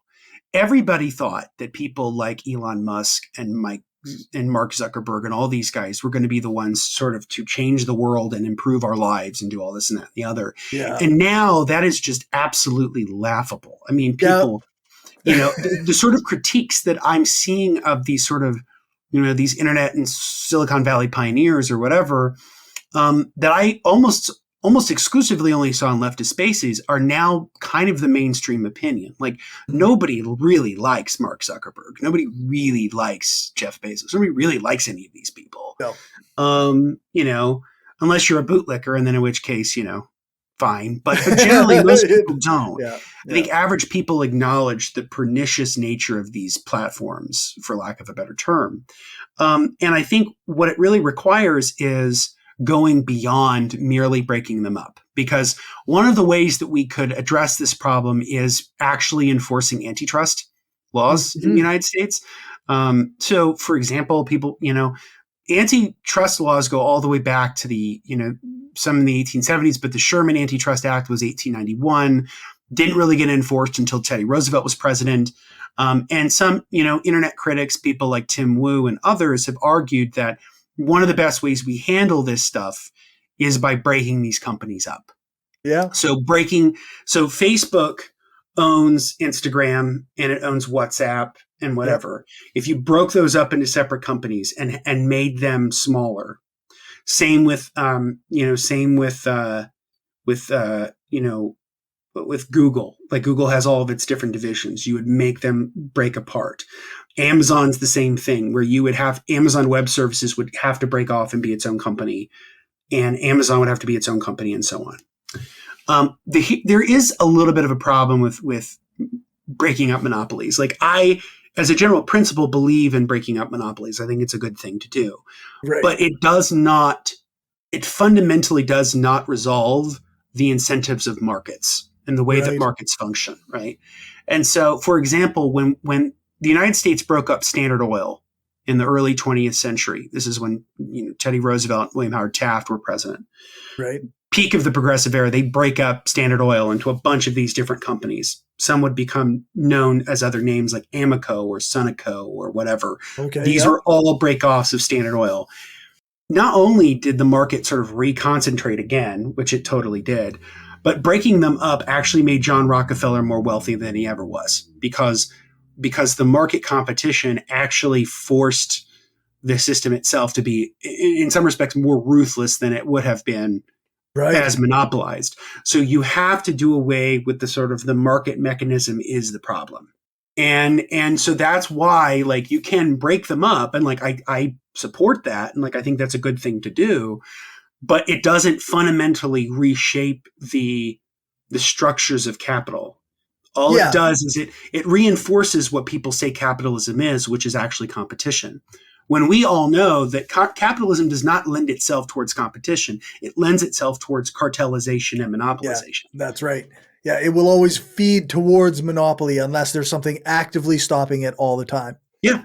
everybody thought that people like Elon Musk and Mark Zuckerberg and all these guys were going to be the ones sort of to change the world and improve our lives and do all this and that and the other. Yeah. And now that is just absolutely laughable. I mean, people, the sort of critiques that I'm seeing of these sort of, these internet and Silicon Valley pioneers or whatever, that I almost exclusively only saw in leftist spaces are now kind of the mainstream opinion. Like nobody really likes Mark Zuckerberg. Nobody really likes Jeff Bezos. Nobody really likes any of these people. No. Unless you're a bootlicker, and then in which case, fine. But generally most people don't. Yeah. I think average people acknowledge the pernicious nature of these platforms, for lack of a better term. And I think what it really requires is going beyond merely breaking them up. Because one of the ways that we could address this problem is actually enforcing antitrust laws in the United States. So, for example, people, antitrust laws go all the way back to the, some in the 1870s, but the Sherman Antitrust Act was 1891, didn't really get enforced until Teddy Roosevelt was president. And some, internet critics, people like Tim Wu and others have argued that one of the best ways we handle this stuff is by breaking these companies up. Yeah. So Facebook owns Instagram and it owns WhatsApp and whatever. Yeah. If you broke those up into separate companies and made them smaller, same with Google. Like Google has all of its different divisions. You would make them break apart. Amazon's the same thing, where you would have Amazon Web Services would have to break off and be its own company, and Amazon would have to be its own company, and so on. There is a little bit of a problem with breaking up monopolies. Like I, as a general principle, believe in breaking up monopolies. I think it's a good thing to do. Right. But it fundamentally does not resolve the incentives of markets and the way that markets function, right? And so, for example, when the United States broke up Standard Oil in the early 20th century, this is when Teddy Roosevelt and William Howard Taft were president. Right. Peak of the progressive era, they break up Standard Oil into a bunch of these different companies. Some would become known as other names like Amoco or Sunoco or whatever. Okay, these were all break-offs of Standard Oil. Not only did the market sort of reconcentrate again, which it totally did, but breaking them up actually made John Rockefeller more wealthy than he ever was because the market competition actually forced the system itself to be, in some respects, more ruthless than it would have been as monopolized. So you have to do away with the sort of the market mechanism is the problem. And so that's why, like, you can break them up. And like, I support that. And like, I think that's a good thing to do. but it doesn't fundamentally reshape the structures of capital. All it does is it reinforces what people say capitalism is, which is actually competition. When we all know that capitalism does not lend itself towards competition, it lends itself towards cartelization and monopolization. Yeah, that's right. Yeah, it will always feed towards monopoly unless there's something actively stopping it all the time. Yeah.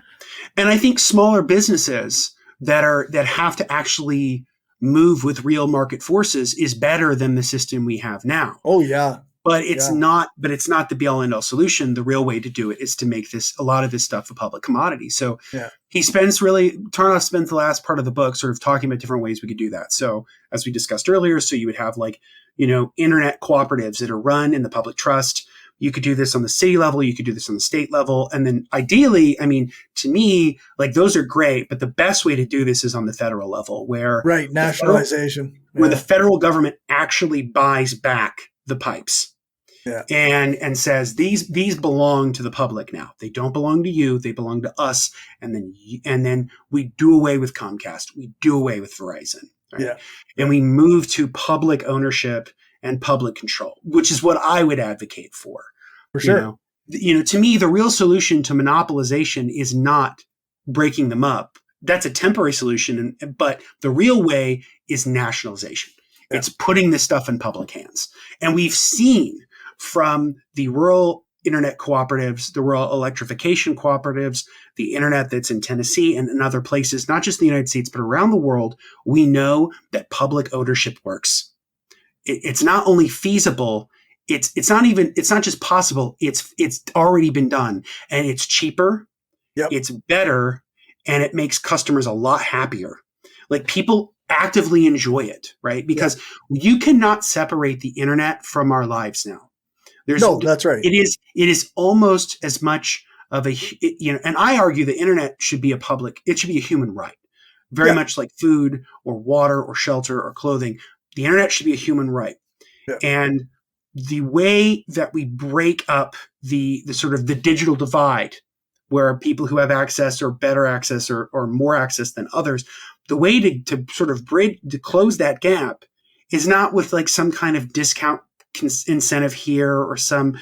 And I think smaller businesses that have to actually move with real market forces is better than the system we have now. Oh, yeah. But it's not the be all end all solution. The real way to do it is to make a lot of this stuff a public commodity. So Tarnoff spends the last part of the book sort of talking about different ways we could do that. So as we discussed earlier, so you would have internet cooperatives that are run in the public trust. You could do this on the city level. You could do this on the state level. And then ideally, I mean, to me, those are great, but the best way to do this is on the federal level where nationalization, where the federal government actually buys back the pipes. Yeah. And says these belong to the public now. They don't belong to you. They belong to us. And then we do away with Comcast. We do away with Verizon. Right? Yeah. And we move to public ownership and public control, which is what I would advocate for. For sure. To me, the real solution to monopolization is not breaking them up. That's a temporary solution. But the real way is nationalization. Yeah. It's putting this stuff in public hands. And we've seen from the rural internet cooperatives, the rural electrification cooperatives, the internet that's in Tennessee and in other places, not just the United States, but around the world, we know that public ownership works. It's not only feasible, it's not just possible, it's already been done. And it's cheaper, it's better, and it makes customers a lot happier. People actively enjoy it, right? Because you cannot separate the internet from our lives now. That's right. It is almost as much of and I argue the internet should be it should be a human right. Very much like food or water or shelter or clothing. The internet should be a human right. Yeah. And the way that we break up the sort of the digital divide, where people who have access or better access or more access than others, the way to sort of to close that gap is not with some kind of discount incentive here or some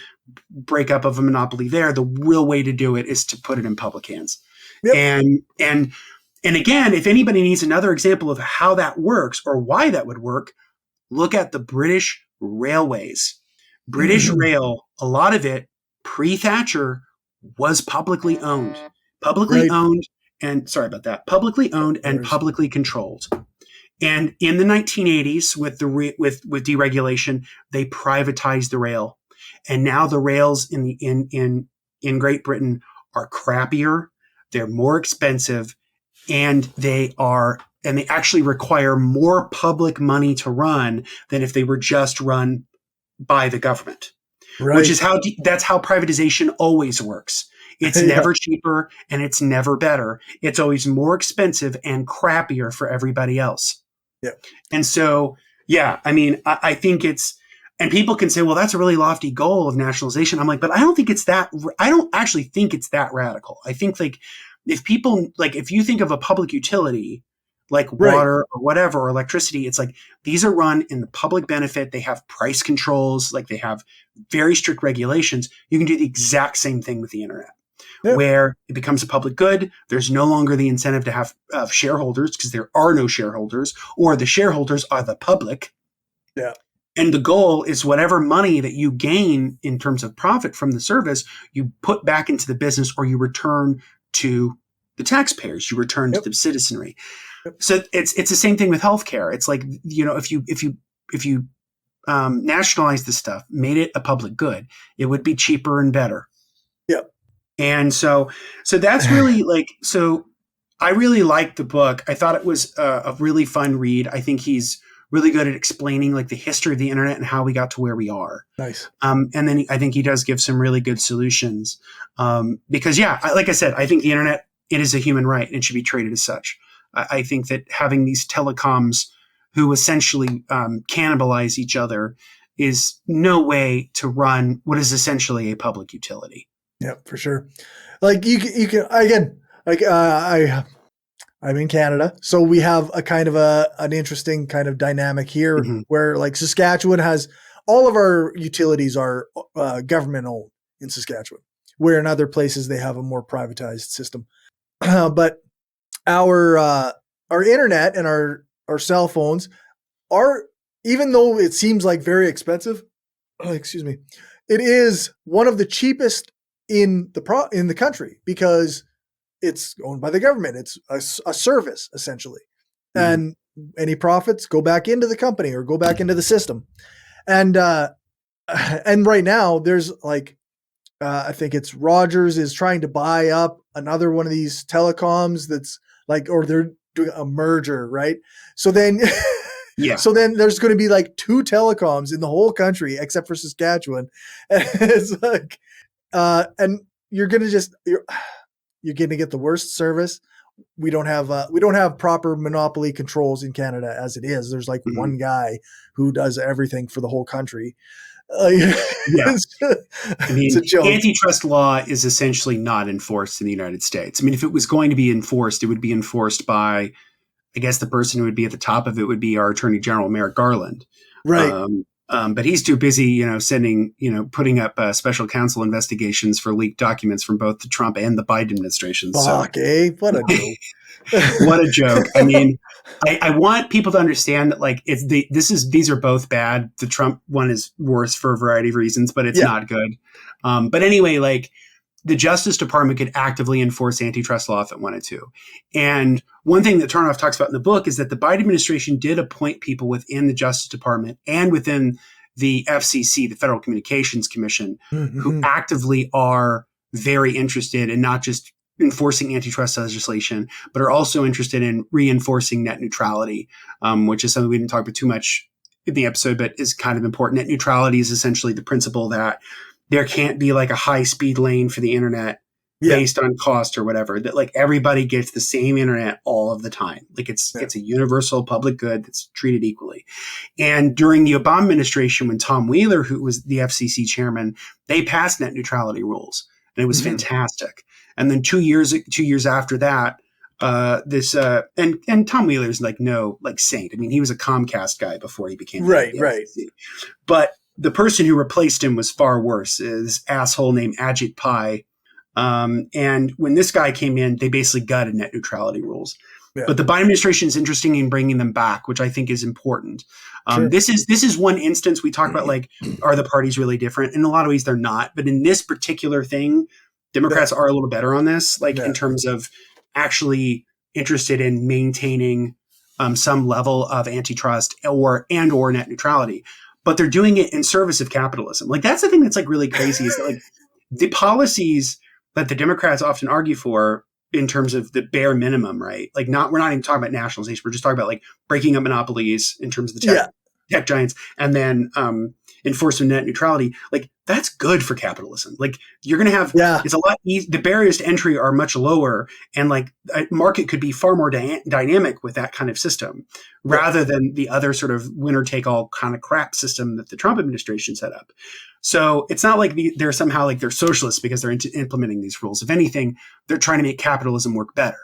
breakup of a monopoly there. The real way to do it is to put it in public hands. Yep. And again, if anybody needs another example of how that works or why that would work, look at the British railways. British Rail, a lot of it pre-Thatcher was publicly owned. Publicly owned and publicly controlled. And in the 1980s, with deregulation, they privatized the rail, and now the rails in Great Britain are crappier. They're more expensive, and they actually require more public money to run than if they were just run by the government. Right. Which is that's how privatization always works. It's never cheaper and it's never better. It's always more expensive and crappier for everybody else. Yeah. And so, I think and people can say, well, that's a really lofty goal of nationalization. I'm like, but I don't actually think it's that radical. I think if you think of a public utility like water or whatever, or electricity, it's these are run in the public benefit. They have price controls, they have very strict regulations. You can do the exact same thing with the internet. Yeah. Where it becomes a public good. There's no longer the incentive to have shareholders because there are no shareholders, or the shareholders are the public. Yeah. And the goal is whatever money that you gain in terms of profit from the service, you put back into the business or you return to the taxpayers, you return to the citizenry. Yep. So it's the same thing with healthcare. It's if you nationalize this stuff, made it a public good, it would be cheaper and better. Yep. And so that's really so I really liked the book. I thought it was a really fun read. I think he's really good at explaining the history of the internet and how we got to where we are. Nice. And then I think he does give some really good solutions. Because like I said, I think the internet, it is a human right and it should be treated as such. I think that having these telecoms who essentially cannibalize each other is no way to run what is essentially a public utility. Yeah, for sure. You can again, I I'm in Canada. So we have a kind of an interesting kind of dynamic here where like Saskatchewan has all of our utilities are government owned in Saskatchewan, where in other places they have a more privatized system. But our internet and our cell phones are, even though it seems like very expensive, excuse me, it is one of the cheapest in the country because it's owned by the government. It's a service essentially. And any profits go back into the company or go back into the system. And right now there's like, I think it's Rogers is trying to buy up another one of these telecoms that's like, or they're doing a merger, right? So then, so then there's going to be like 2 telecoms in the whole country except for Saskatchewan. And it's like, and you're going to get the worst service. We don't have proper monopoly controls in Canada as it is. There's like one guy who does everything for the whole country. It's a joke. Antitrust law is essentially not enforced in the United States. I mean, if it was going to be enforced, it would be enforced by, I guess the person who would be at the top of it would be our Attorney General, Merrick Garland. Right. But he's too busy, putting up special counsel investigations for leaked documents from both the Trump and the Biden administrations. Fuck, what a joke. What a joke. I mean, I want people to understand that like these are both bad. The Trump one is worse for a variety of reasons, but it's not good. But anyway, like the Justice Department could actively enforce antitrust law if it wanted to. And one thing that Tarnoff talks about in the book is that the Biden administration did appoint people within the Justice Department and within the FCC, the Federal Communications Commission, who actively are very interested in not just enforcing antitrust legislation, but are also interested in reinforcing net neutrality, which is something we didn't talk about too much in the episode, but is kind of important. Net neutrality is essentially the principle that there can't be like a high speed lane for the internet based on cost or whatever, that like everybody gets the same internet all of the time. Like it's a universal public good that's treated equally. And during the Obama administration, when Tom Wheeler, who was the FCC chairman, they passed net neutrality rules and it was fantastic. And then 2 years after that, and Tom Wheeler's like no like saint. I mean, he was a Comcast guy before he became right. But the person who replaced him was far worse. This asshole named Ajit Pai. And when this guy came in, they basically gutted net neutrality rules. Yeah. But the Biden administration is interesting in bringing them back, which I think is important. This is one instance we talk about, like, are the parties really different? In a lot of ways, they're not. But in this particular thing, Democrats are a little better on this, like in terms of actually interested in maintaining some level of antitrust or net neutrality. But they're doing it in service of capitalism. Like that's the thing that's like really crazy is that like the policies that the Democrats often argue for in terms of the bare minimum, right? Like we're not even talking about nationalization. We're just talking about like breaking up monopolies in terms of the tech giants and then enforcing net neutrality. Like that's good for capitalism. Like you're going to have, it's a lot easier. The barriers to entry are much lower and like a market could be far more dynamic with that kind of system rather than the other sort of winner take all kind of crap system that the Trump administration set up. So it's not like they're somehow like they're socialists because they're implementing these rules. If anything, they're trying to make capitalism work better.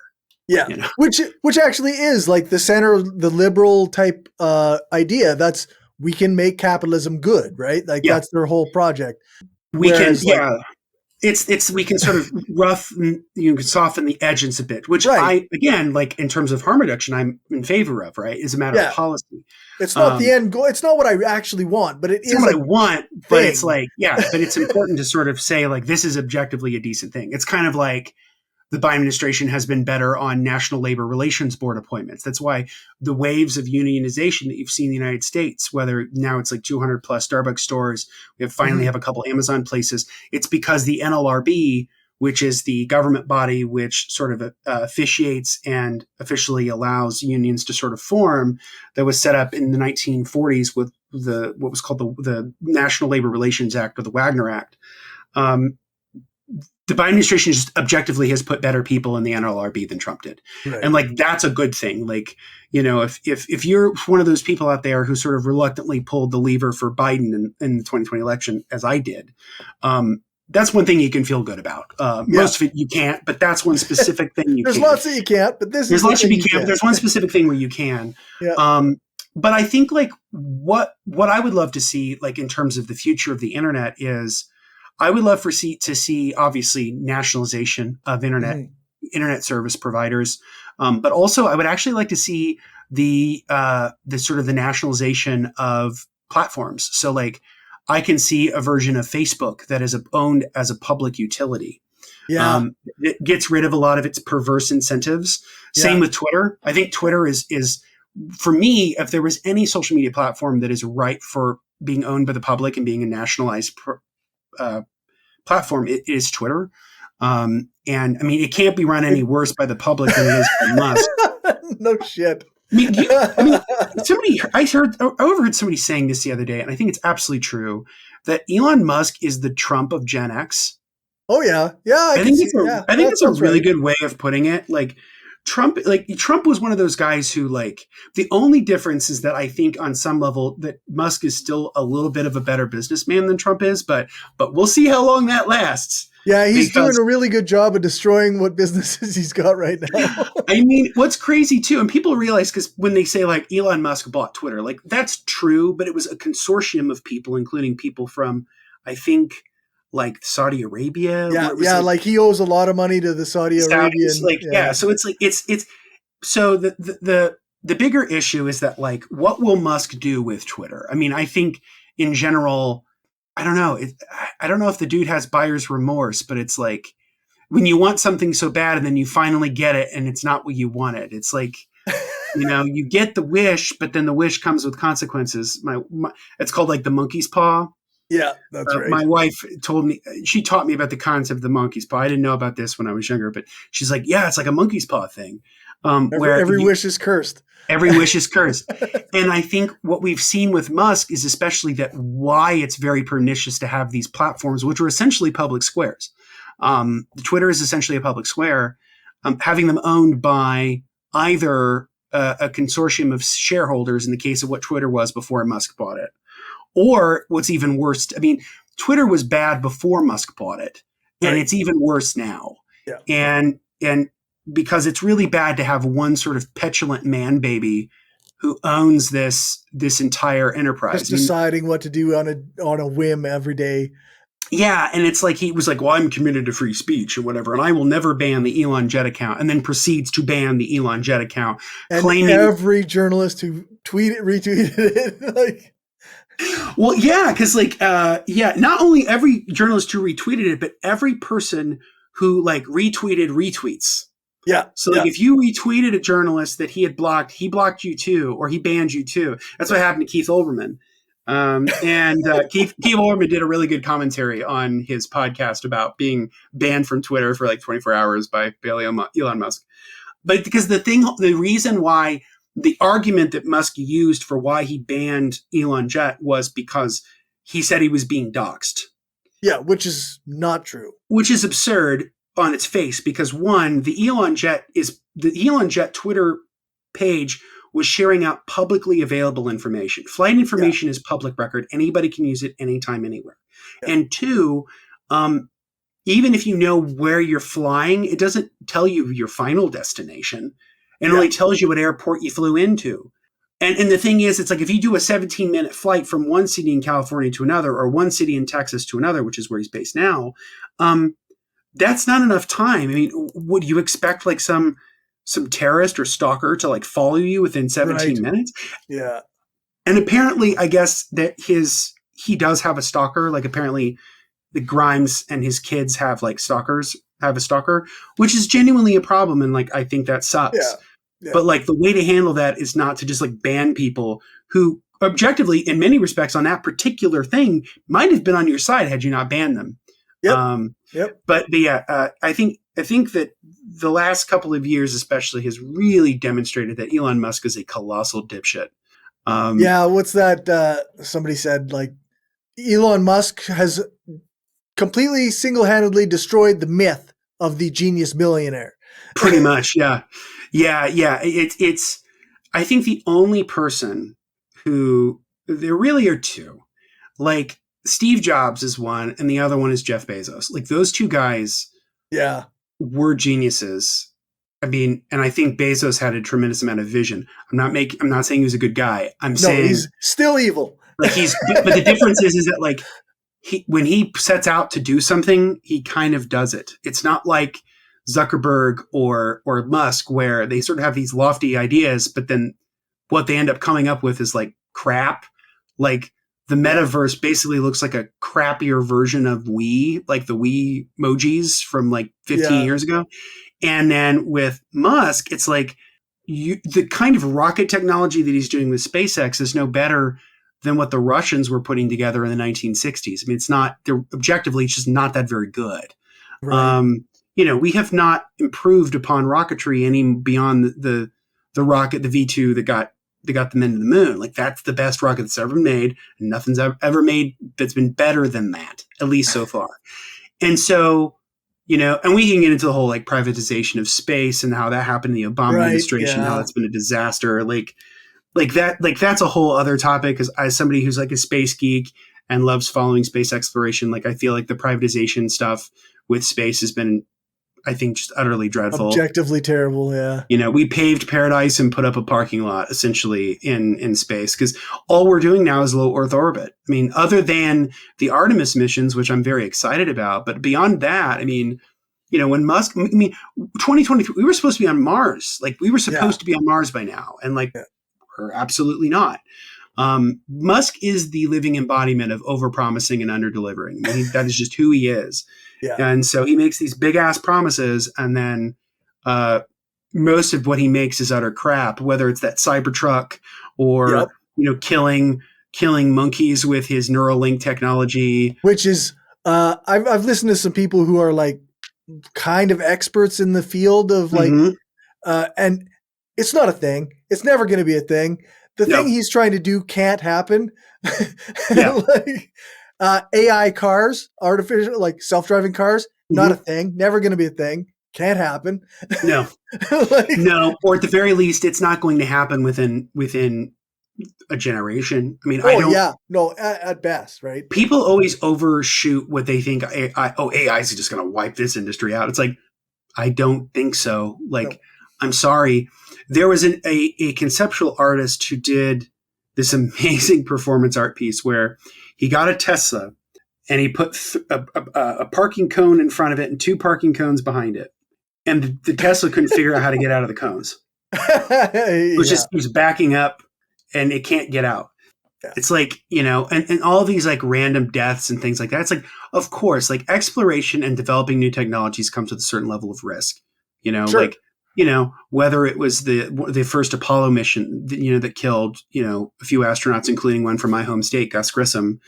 Yeah, you know? which actually is like the center, the liberal type idea. That's we can make capitalism good, right? Like that's their whole project. We can sort of soften the edges a bit, which I, again, like in terms of harm reduction, I'm in favor of, right? It's a matter of policy. It's not the end goal. It's not what I actually want, but it's what I want, but it's like, but it's important to sort of say like, this is objectively a decent thing. It's kind of like, the Biden administration has been better on National Labor Relations Board appointments. That's why the waves of unionization that you've seen in the United States, whether now it's like 200 plus Starbucks stores, we finally have a couple Amazon places. It's because the NLRB, which is the government body which sort of officiates and officially allows unions to sort of form, that was set up in the 1940s with what was called the National Labor Relations Act or the Wagner Act. The Biden administration just objectively has put better people in the NLRB than Trump did. Right. And like, that's a good thing. Like, you know, if you're one of those people out there who sort of reluctantly pulled the lever for Biden in the 2020 election, as I did, that's one thing you can feel good about. Most of it you can't, but that's one specific thing you can. There's lots that you can't, but there's lots you can't. But there's one specific thing where you can. Yeah. But I think like what I would love to see, like in terms of the future of the internet, is I would love to see obviously nationalization of internet service providers, but also I would actually like to see the sort of the nationalization of platforms. So like I can see a version of Facebook that is owned as a public utility. Yeah. It gets rid of a lot of its perverse incentives. Same with Twitter. I think Twitter is for me, if there was any social media platform that is ripe for being owned by the public and being a nationalized platform, it is Twitter. And I mean, it can't be run any worse by the public than it is by Musk. No shit. I overheard somebody saying this the other day, and I think it's absolutely true, that Elon Musk is the Trump of Gen X. Oh yeah. Yeah. I think it's a really good way of putting it. Like Trump was one of those guys who, like, the only difference is that I think on some level that Musk is still a little bit of a better businessman than Trump is, but we'll see how long that lasts. Yeah, he's doing a really good job of destroying what businesses he's got right now. I mean, what's crazy too, and people realize, because when they say like Elon Musk bought Twitter, like that's true, but it was a consortium of people, including people from, I think, like Saudi Arabia. Yeah, like he owes a lot of money to the Saudi Arabian. So it's like it's so the bigger issue is that, like, what will Musk do with Twitter? I mean, I think in general, I don't know. I don't know if the dude has buyer's remorse, but it's like when you want something so bad and then you finally get it and it's not what you wanted. It's like, you get the wish, but then the wish comes with consequences. It's called like the monkey's paw. Yeah, that's right. My wife taught me about the concept of the monkey's paw. I didn't know about this when I was younger, but she's like, yeah, it's like a monkey's paw thing. Where every wish is cursed. Every wish is cursed. And I think what we've seen with Musk is especially that why it's very pernicious to have these platforms, which are essentially public squares. Twitter is essentially a public square, having them owned by either a consortium of shareholders, in the case of what Twitter was before Musk bought it. Or what's even worse, I mean, Twitter was bad before Musk bought it, and it's even worse now. Yeah. And because it's really bad to have one sort of petulant man baby who owns this entire enterprise. Just deciding what to do on a whim every day. Yeah, and it's like he was like, well, I'm committed to free speech or whatever, and I will never ban the Elon Jet account, and then proceeds to ban the Elon Jet account. And claiming every journalist who retweeted it, like... Well, yeah, because not only every journalist who retweeted it, but every person who like retweeted retweets. Yeah. So like if you retweeted a journalist that he had blocked, he blocked you too, or he banned you too. That's what happened to Keith Olbermann. Keith Olbermann did a really good commentary on his podcast about being banned from Twitter for like 24 hours by Elon Musk. But because the reason why, the argument that Musk used for why he banned Elon Jet was because he said he was being doxxed. Yeah, which is not true. Which is absurd on its face, because one, the Elon Jet Twitter page was sharing out publicly available information. Flight information is public record. Anybody can use it anytime, anywhere. Yeah. And two, even if you know where you're flying, it doesn't tell you your final destination. It only tells you what airport you flew into. And the thing is, it's like if you do a 17-minute flight from one city in California to another, or one city in Texas to another, which is where he's based now, that's not enough time. I mean, would you expect like some terrorist or stalker to like follow you within 17 minutes? Yeah. And apparently, I guess that he does have a stalker. Like apparently the Grimes and his kids have a stalker, which is genuinely a problem. And like, I think that sucks. Yeah. Yeah. But like the way to handle that is not to just like ban people who objectively, in many respects on that particular thing, might have been on your side had you not banned them. Yep. But yeah, I think that the last couple of years especially has really demonstrated that Elon Musk is a colossal dipshit. What's that? Somebody said like Elon Musk has completely single-handedly destroyed the myth of the genius billionaire. Pretty much, yeah. It's. I think the only person who, there really are two. Like Steve Jobs is one, and the other one is Jeff Bezos. Like those two guys, were geniuses. I mean, and I think Bezos had a tremendous amount of vision. I'm not saying he was a good guy. I'm saying he's still evil. Like but the difference is that like when he sets out to do something, he kind of does it. It's not like Zuckerberg or Musk, where they sort of have these lofty ideas, but then what they end up coming up with is like crap. Like the metaverse basically looks like a crappier version of Wii, like the Wii emojis from like 15 years ago. And then with Musk, it's like the kind of rocket technology that he's doing with SpaceX is no better than what the Russians were putting together in the 1960s. I mean, objectively, it's just not that very good. Right. We have not improved upon rocketry any beyond the rocket, the V2 that got them into the moon. Like that's the best rocket that's ever been made, and nothing's ever made that's been better than that, at least so far. And so, and we can get into the whole like privatization of space and how that happened in the Obama administration, how that's been a disaster. Like that's a whole other topic. Because as somebody who's like a space geek and loves following space exploration, like I feel like the privatization stuff with space has been, I think, just utterly dreadful. Objectively terrible, yeah. We paved paradise and put up a parking lot essentially in space, because all we're doing now is low Earth orbit. I mean, other than the Artemis missions, which I'm very excited about, but beyond that, I mean, when Musk, 2023, we were supposed to be on Mars. Like we were supposed to be on Mars by now, and like we're absolutely not. Musk is the living embodiment of overpromising and underdelivering. I mean, that is just who he is. Yeah. And so he makes these big ass promises, and then most of what he makes is utter crap, whether it's that Cybertruck or killing monkeys with his Neuralink technology. Which is I've listened to some people who are like kind of experts in the field of like and it's not a thing. It's never going to be a thing. The thing he's trying to do can't happen. AI cars, artificial, like self-driving cars, not a thing. Never going to be a thing. Can't happen. No, no. Or at the very least, it's not going to happen within a generation. I mean, at best, right? People always overshoot what they think. AI is just going to wipe this industry out. It's like, I don't think so. Like, I'm sorry. There was a conceptual artist who did this amazing performance art piece where he got a Tesla and he put a parking cone in front of it and two parking cones behind it. And the Tesla couldn't figure out how to get out of the cones. It was just, he's backing up and it can't get out. Yeah. It's like, and all these like random deaths and things like that. It's like, of course, like exploration and developing new technologies comes with a certain level of risk, like, whether it was the first Apollo mission, that killed, a few astronauts, including one from my home state, Gus Grissom.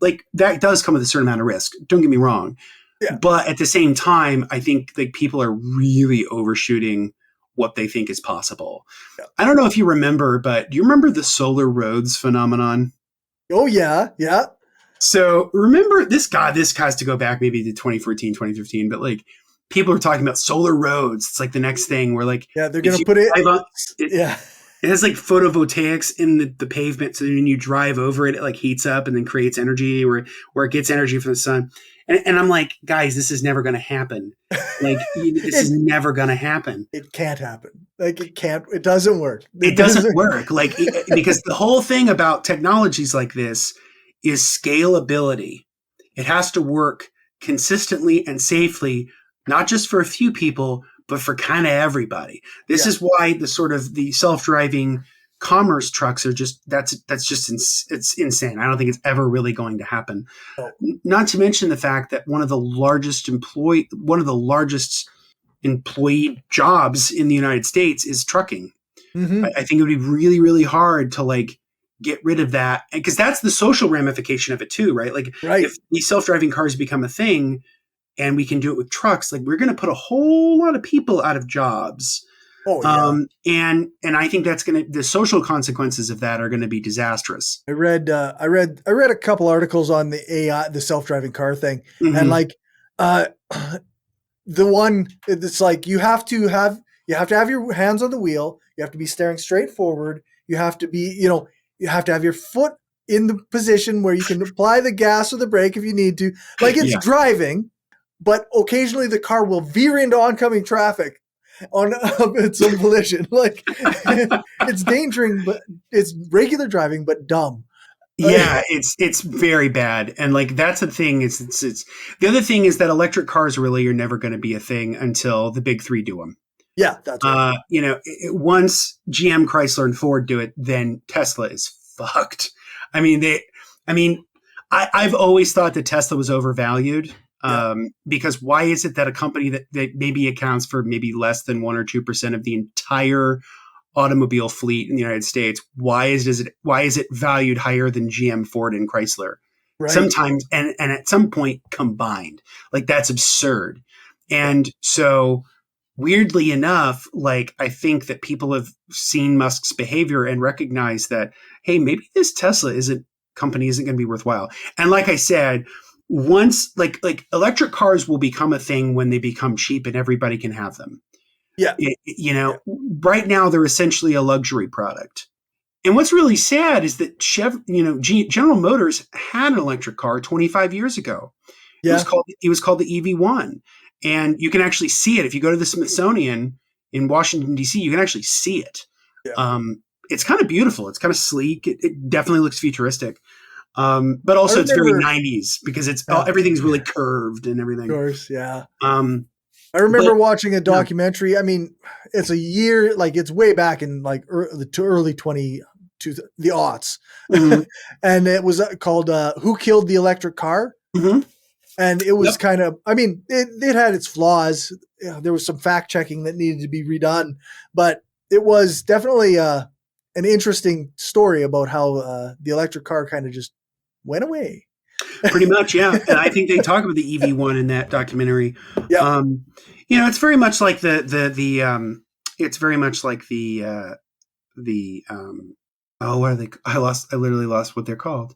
Like that does come with a certain amount of risk. Don't get me wrong. Yeah. But at the same time, I think like people are really overshooting what they think is possible. Yeah. I don't know if you remember, but do you remember the solar roads phenomenon? Oh yeah. Yeah. So remember this has to go back maybe to 2014, 2015, but like, people are talking about solar roads. It's like the next thing where like, they're going to put it. It has like photovoltaics in the pavement. So when you drive over it, it like heats up and then creates energy where it gets energy from the sun. And I'm like, guys, this is never going to happen. Like this is never going to happen. It can't happen. Like it can't, it doesn't work. It doesn't work. Like, because the whole thing about technologies like this is scalability. It has to work consistently and safely, not just for a few people, but for kind of everybody. This is why the self-driving commerce trucks are just, it's insane. I don't think it's ever really going to happen. Oh. Not to mention the fact that one of the largest employed jobs in the United States is trucking. Mm-hmm. I think it would be really, really hard to like get rid of that, because that's the social ramification of it too, right? Like if these self-driving cars become a thing, and we can do it with trucks, like we're going to put a whole lot of people out of jobs. Oh, yeah. And I think the social consequences of that are going to be disastrous. I read a couple articles on the AI, the self-driving car thing. Mm-hmm. And like, the one, it's like, you have to have your hands on the wheel. You have to be staring straight forward. You have to be, you have to have your foot in the position where you can apply the gas or the brake if you need to. Like it's driving, but occasionally the car will veer into oncoming traffic on its own volition. Like it's endangering, but it's regular driving, but dumb. Yeah, it's very bad. And like, that's the thing is it's the other thing is that electric cars really are never going to be a thing until the big three do them. Yeah, that's right. Once GM, Chrysler, and Ford do it, then Tesla is fucked. I've always thought that Tesla was overvalued. Because why is it that a company that maybe accounts for maybe less than 1 or 2% of the entire automobile fleet in the United States, why is it valued higher than GM, Ford, and Chrysler? Right. Sometimes, and at some point combined, like that's absurd. And so weirdly enough, like I think that people have seen Musk's behavior and recognize that, hey, maybe this Tesla company isn't going to be worthwhile. And like I said, once like electric cars will become a thing when they become cheap and everybody can have them. Yeah. Right now they're essentially a luxury product. And what's really sad is that General Motors had an electric car 25 years ago. Yeah. It was called the EV1. And you can actually see it. If you go to the Smithsonian in Washington, D.C., you can actually see it. Yeah. It's kind of beautiful. It's kind of sleek. It definitely looks futuristic. But also it's very 90s because everything's really curved and everything. Of course, yeah. I remember watching a documentary. I mean, it's a year, like it's way back in like early 20 to the aughts. Mm-hmm. And it was called Who Killed the Electric Car? Mm-hmm. And it was kind of, I mean, it had its flaws. There was some fact checking that needed to be redone, but it was definitely an interesting story about how the electric car kind of just went away. Pretty much, yeah. And I think they talk about the EV1 in that documentary. Yeah. It's very much like I literally lost what they're called.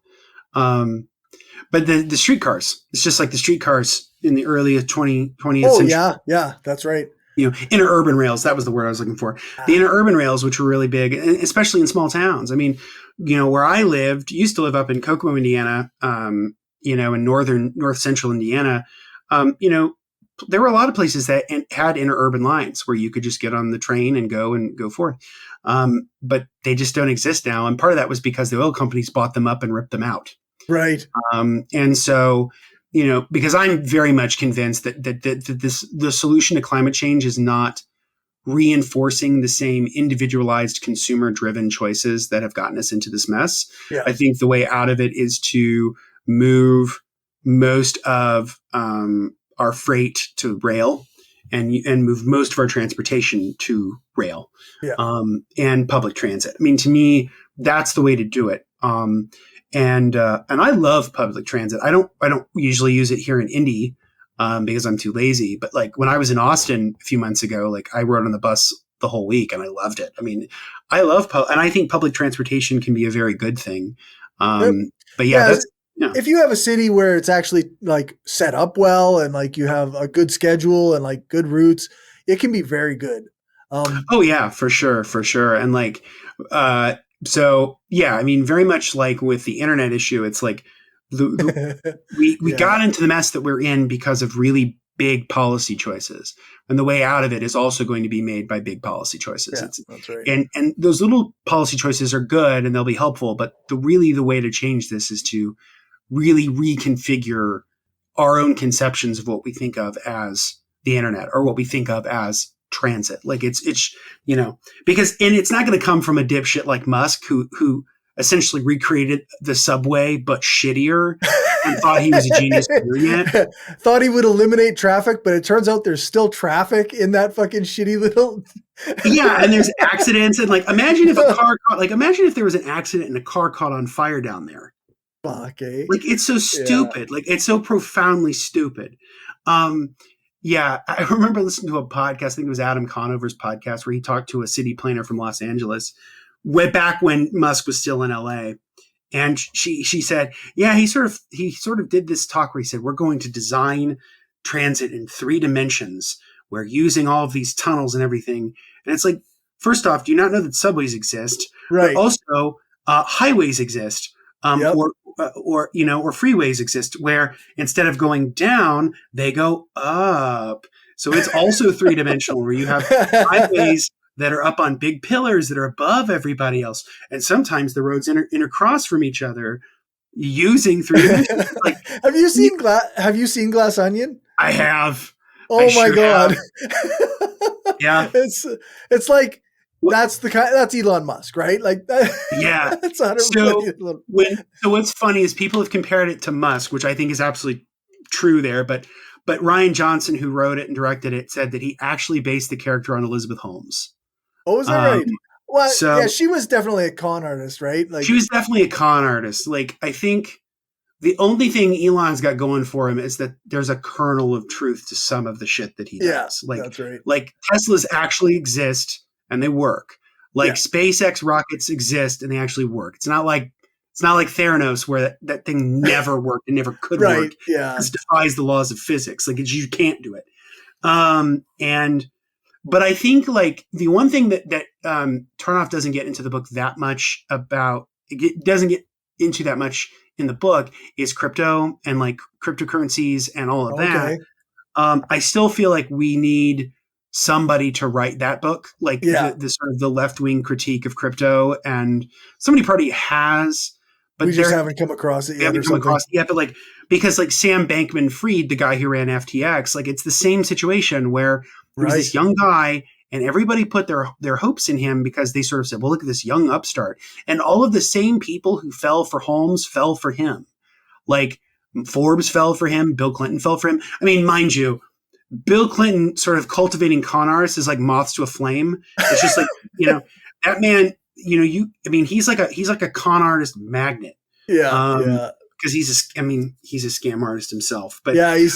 But the streetcars, it's just like the streetcars in the early 20th century. Oh, yeah, that's right. Interurban rails, that was the word I was looking for. The interurban rails, which were really big, especially in small towns. I mean, where I used to live up in Kokomo, Indiana, in north central Indiana, there were a lot of places that had interurban lines where you could just get on the train and go forth. But they just don't exist now. And part of that was because the oil companies bought them up and ripped them out. Right. And so, because I'm very much convinced that the solution to climate change is not reinforcing the same individualized consumer-driven choices that have gotten us into this mess. Yeah. I think the way out of it is to move most of our freight to rail and move most of our transportation to rail. Yeah. And public transit. I mean, to me, that's the way to do it. And I love public transit. I don't usually use it here in Indy because I'm too lazy. But like when I was in Austin a few months ago, like I rode on the bus the whole week and I loved it. I mean, I love and I think public transportation can be a very good thing. But yeah, if you have a city where it's actually like set up well and like you have a good schedule and like good routes, it can be very good. Oh yeah, for sure. And like, so yeah, I mean, very much like with the internet issue, it's like we got into the mess that we're in because of really big policy choices, and the way out of it is also going to be made by big policy choices. Yeah, that's right. And those little policy choices are good and they'll be helpful, but the way to change this is to really reconfigure our own conceptions of what we think of as the internet or what we think of as transit. Like it's because it's not going to come from a dipshit like Musk who essentially recreated the subway but shittier and thought he was a genius doing it. Thought he would eliminate traffic, but it turns out there's still traffic in that fucking shitty little. Yeah, and there's accidents and like imagine if there was an accident and a car caught on fire down there. Fuck, eh? Like it's so stupid. Yeah. Like it's so profoundly stupid. Yeah, I remember listening to a podcast, I think it was Adam Conover's podcast, where he talked to a city planner from Los Angeles way back when Musk was still in LA. And she said, yeah, he sort of did this talk where he said, we're going to design transit in 3 dimensions. We're using all of these tunnels and everything. And it's like, first off, do you not know that subways exist? Right. But also, highways exist. or freeways exist where instead of going down, they go up. So it's also three-dimensional where you have highways that are up on big pillars that are above everybody else. And sometimes the roads intercross from each other using three dimensions. Like, have you seen Glass Onion? I have. Oh my God. Yeah. It's like, that's Elon Musk, right? Like that. Yeah. That's so what's funny is people have compared it to Musk, which I think is absolutely true there. But Ryan Johnson, who wrote it and directed it, said that he actually based the character on Elizabeth Holmes. Oh, is that right? Well, yeah, she was definitely a con artist, right? Like, she was definitely a con artist. Like, I think the only thing Elon's got going for him is that there's a kernel of truth to some of the shit that he does. Like, that's right. Like, Teslas actually exist and they work. Like, SpaceX rockets exist and they actually work. It's not like Theranos where that thing never worked and never could work. Yeah. It defies the laws of physics. Like, you can't do it. But I think like the one thing that Tarnoff doesn't get into the book that much about, it doesn't get into that much in the book, is crypto and like cryptocurrencies and all of that. I still feel like we need somebody to write that book, like the sort of the left-wing critique of crypto, and somebody probably has, but we just haven't come across it yet. But like, because like Sam Bankman-Fried, the guy who ran FTX, like it's the same situation where there was this young guy and everybody put their hopes in him because they sort of said, well, look at this young upstart. And all of the same people who fell for Holmes fell for him. Like Forbes fell for him. Bill Clinton fell for him. I mean, mind you, Bill Clinton sort of cultivating con artists is like moths to a flame. It's just like, that man, he's like a con artist magnet. Yeah. Because he's a scam artist himself. But very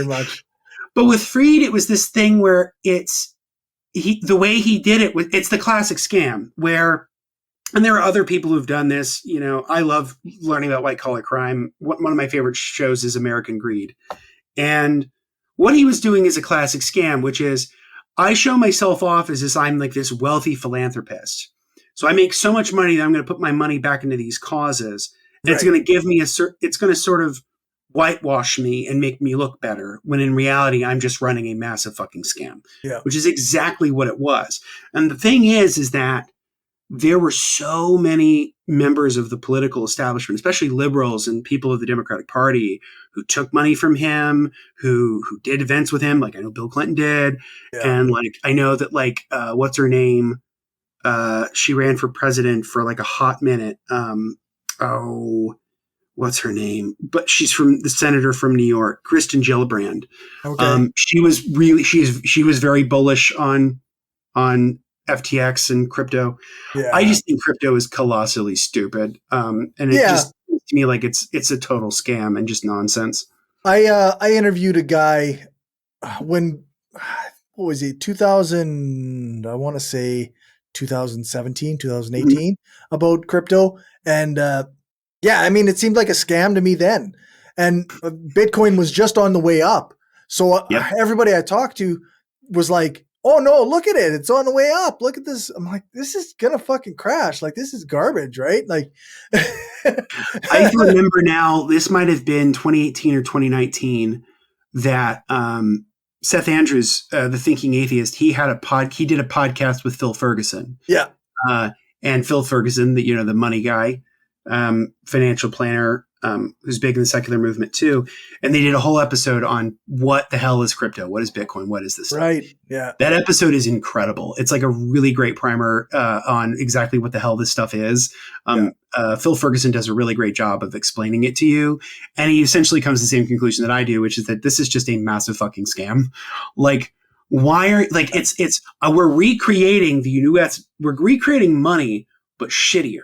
much. But with Fried, it was this thing where the way he did it, it's the classic scam where, and there are other people who've done this. I love learning about white collar crime. One of my favorite shows is American Greed. And what he was doing is a classic scam, which is I show myself off as I'm like this wealthy philanthropist. So I make so much money that I'm going to put my money back into these causes. And it's going to give me it's going to sort of whitewash me and make me look better, when in reality, I'm just running a massive fucking scam, which is exactly what it was. And the thing is that there were so many members of the political establishment, especially liberals and people of the Democratic Party, who took money from him, who did events with him. Like I know Bill Clinton did. And like, I know that like, what's her name? She ran for president for like a hot minute. What's her name? But she's the senator from New York, Kristen Gillibrand. Okay. She was very bullish on FTX and crypto. Yeah. I just think crypto is colossally stupid. And it just seems to me like it's a total scam and just nonsense. I interviewed a guy when, what was he? 2000, I want to say 2017, 2018 about crypto. And, it seemed like a scam to me then. And Bitcoin was just on the way up. So everybody I talked to was like, oh no, look at it. It's on the way up. Look at this. I'm like, this is going to fucking crash. Like, this is garbage, right? Like, I remember now, this might've been 2018 or 2019 that, Seth Andrews, the Thinking Atheist, he did a podcast with Phil Ferguson. Yeah. And Phil Ferguson, the money guy, financial planner, who's big in the secular movement too. And they did a whole episode on what the hell is crypto? What is Bitcoin? What is this? Right. Yeah. That episode is incredible. It's like a really great primer, on exactly what the hell this stuff is. Phil Ferguson does a really great job of explaining it to you. And he essentially comes to the same conclusion that I do, which is that this is just a massive fucking scam. Like, we're recreating the US, we're recreating money, but shittier.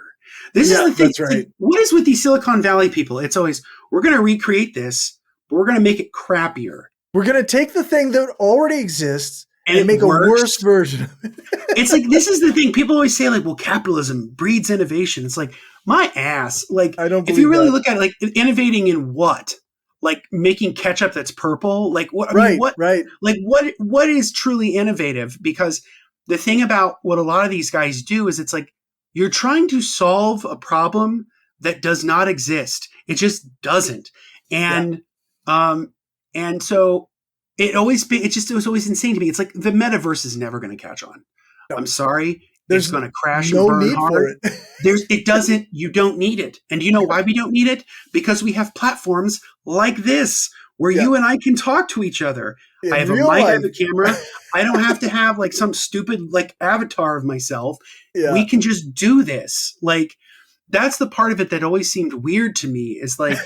This is the thing. That's right. Like, what is with these Silicon Valley people? It's always, we're going to recreate this, but we're going to make it crappier. We're going to take the thing that already exists and make a worse version of it. It's like, this is the thing. People always say like, well, capitalism breeds innovation. It's like, my ass. Like, I don't if you really look at it, like, innovating in what? Like making ketchup that's purple? Like what? Right. Like what is truly innovative? Because the thing about what a lot of these guys do is it's like, you're trying to solve a problem that does not exist. It just doesn't. And so it was always insane to me. It's like the metaverse is never going to catch on. No. I'm sorry. It's going to crash and burn hard. You don't need it. And do you know why we don't need it? Because we have platforms like this where you and I can talk to each other. I have a mic, I have a camera. I don't have to have like some stupid like avatar of myself. Yeah. We can just do this. Like, that's the part of it that always seemed weird to me, is like,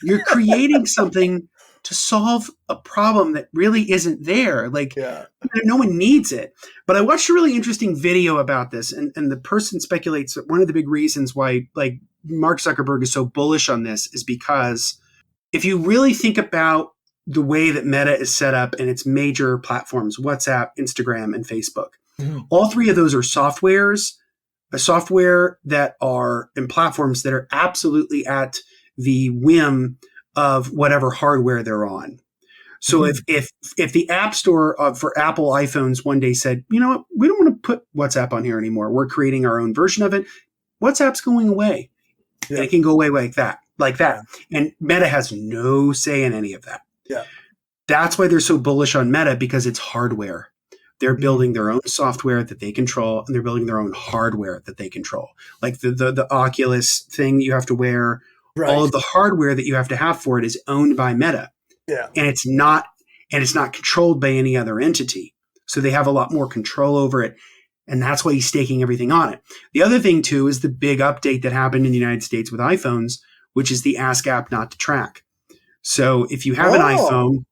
you're creating something to solve a problem that really isn't there. Like, no one needs it. But I watched a really interesting video about this, and the person speculates that one of the big reasons why like Mark Zuckerberg is so bullish on this is because if you really think about the way that Meta is set up and its major platforms, WhatsApp, Instagram, and Facebook, all three of those are softwares that are in platforms that are absolutely at the whim of whatever hardware they're on. So if the App Store for Apple iPhones one day said, you know what, we don't want to put WhatsApp on here anymore, we're creating our own version of it, WhatsApp's going away. Yeah. And it can go away like that. Yeah. And Meta has no say in any of that. Yeah. That's why they're so bullish on Meta, because it's hardware. They're building their own software that they control, and they're building their own hardware that they control. Like the Oculus thing you have to wear, all of the hardware that you have to have for it is owned by Meta. Yeah. And it's not controlled by any other entity. So they have a lot more control over it. And that's why he's staking everything on it. The other thing too is the big update that happened in the United States with iPhones, which is the Ask app not to track. So if you have an iPhone,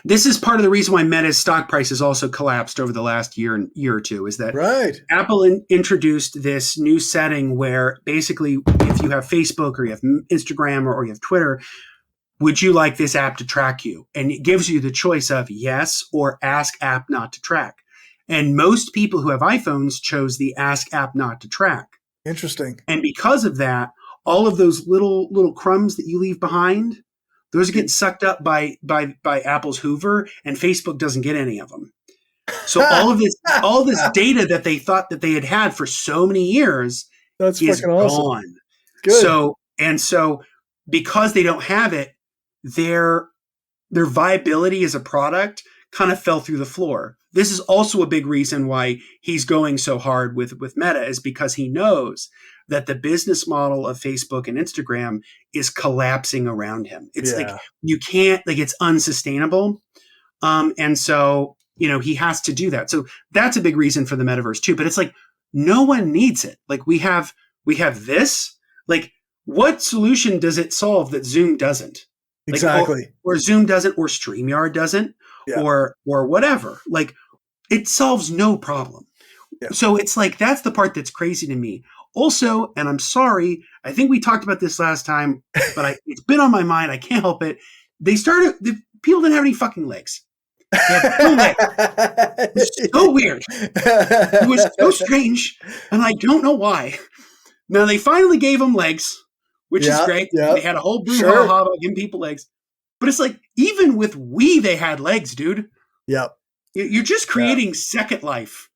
this is part of the reason why Meta's stock price has also collapsed over the last year or two, is that Apple introduced this new setting where basically if you have Facebook or you have Instagram or you have Twitter, would you like this app to track you? And it gives you the choice of yes or Ask app not to track. And most people who have iPhones chose the Ask app not to track. Interesting. And because of that, all of those little crumbs that you leave behind, those are getting sucked up by Apple's Hoover, and Facebook doesn't get any of them. So all this data that they thought that they had for so many years is gone. Awesome. Good. So because they don't have it, their viability as a product kind of fell through the floor. This is also a big reason why he's going so hard with Meta, is because he knows that the business model of Facebook and Instagram is collapsing around him. It's like you can't, like, it's unsustainable. And so, he has to do that. So that's a big reason for the metaverse too. But it's like, no one needs it. Like we have this, like, what solution does it solve that Zoom doesn't? Like, exactly. Or Zoom doesn't, or StreamYard doesn't, or whatever. Like, it solves no problem. Yeah. So it's like, that's the part that's crazy to me. Also, and I'm sorry, I think we talked about this last time, but it's been on my mind. I can't help it. People didn't have any fucking legs. They had no legs. It was so weird. It was so strange, and I don't know why. Now, they finally gave them legs, which is great. Yeah. They had a whole brouhaha about giving people legs. But it's like, even with they had legs, dude. Yep. You're just creating Second Life.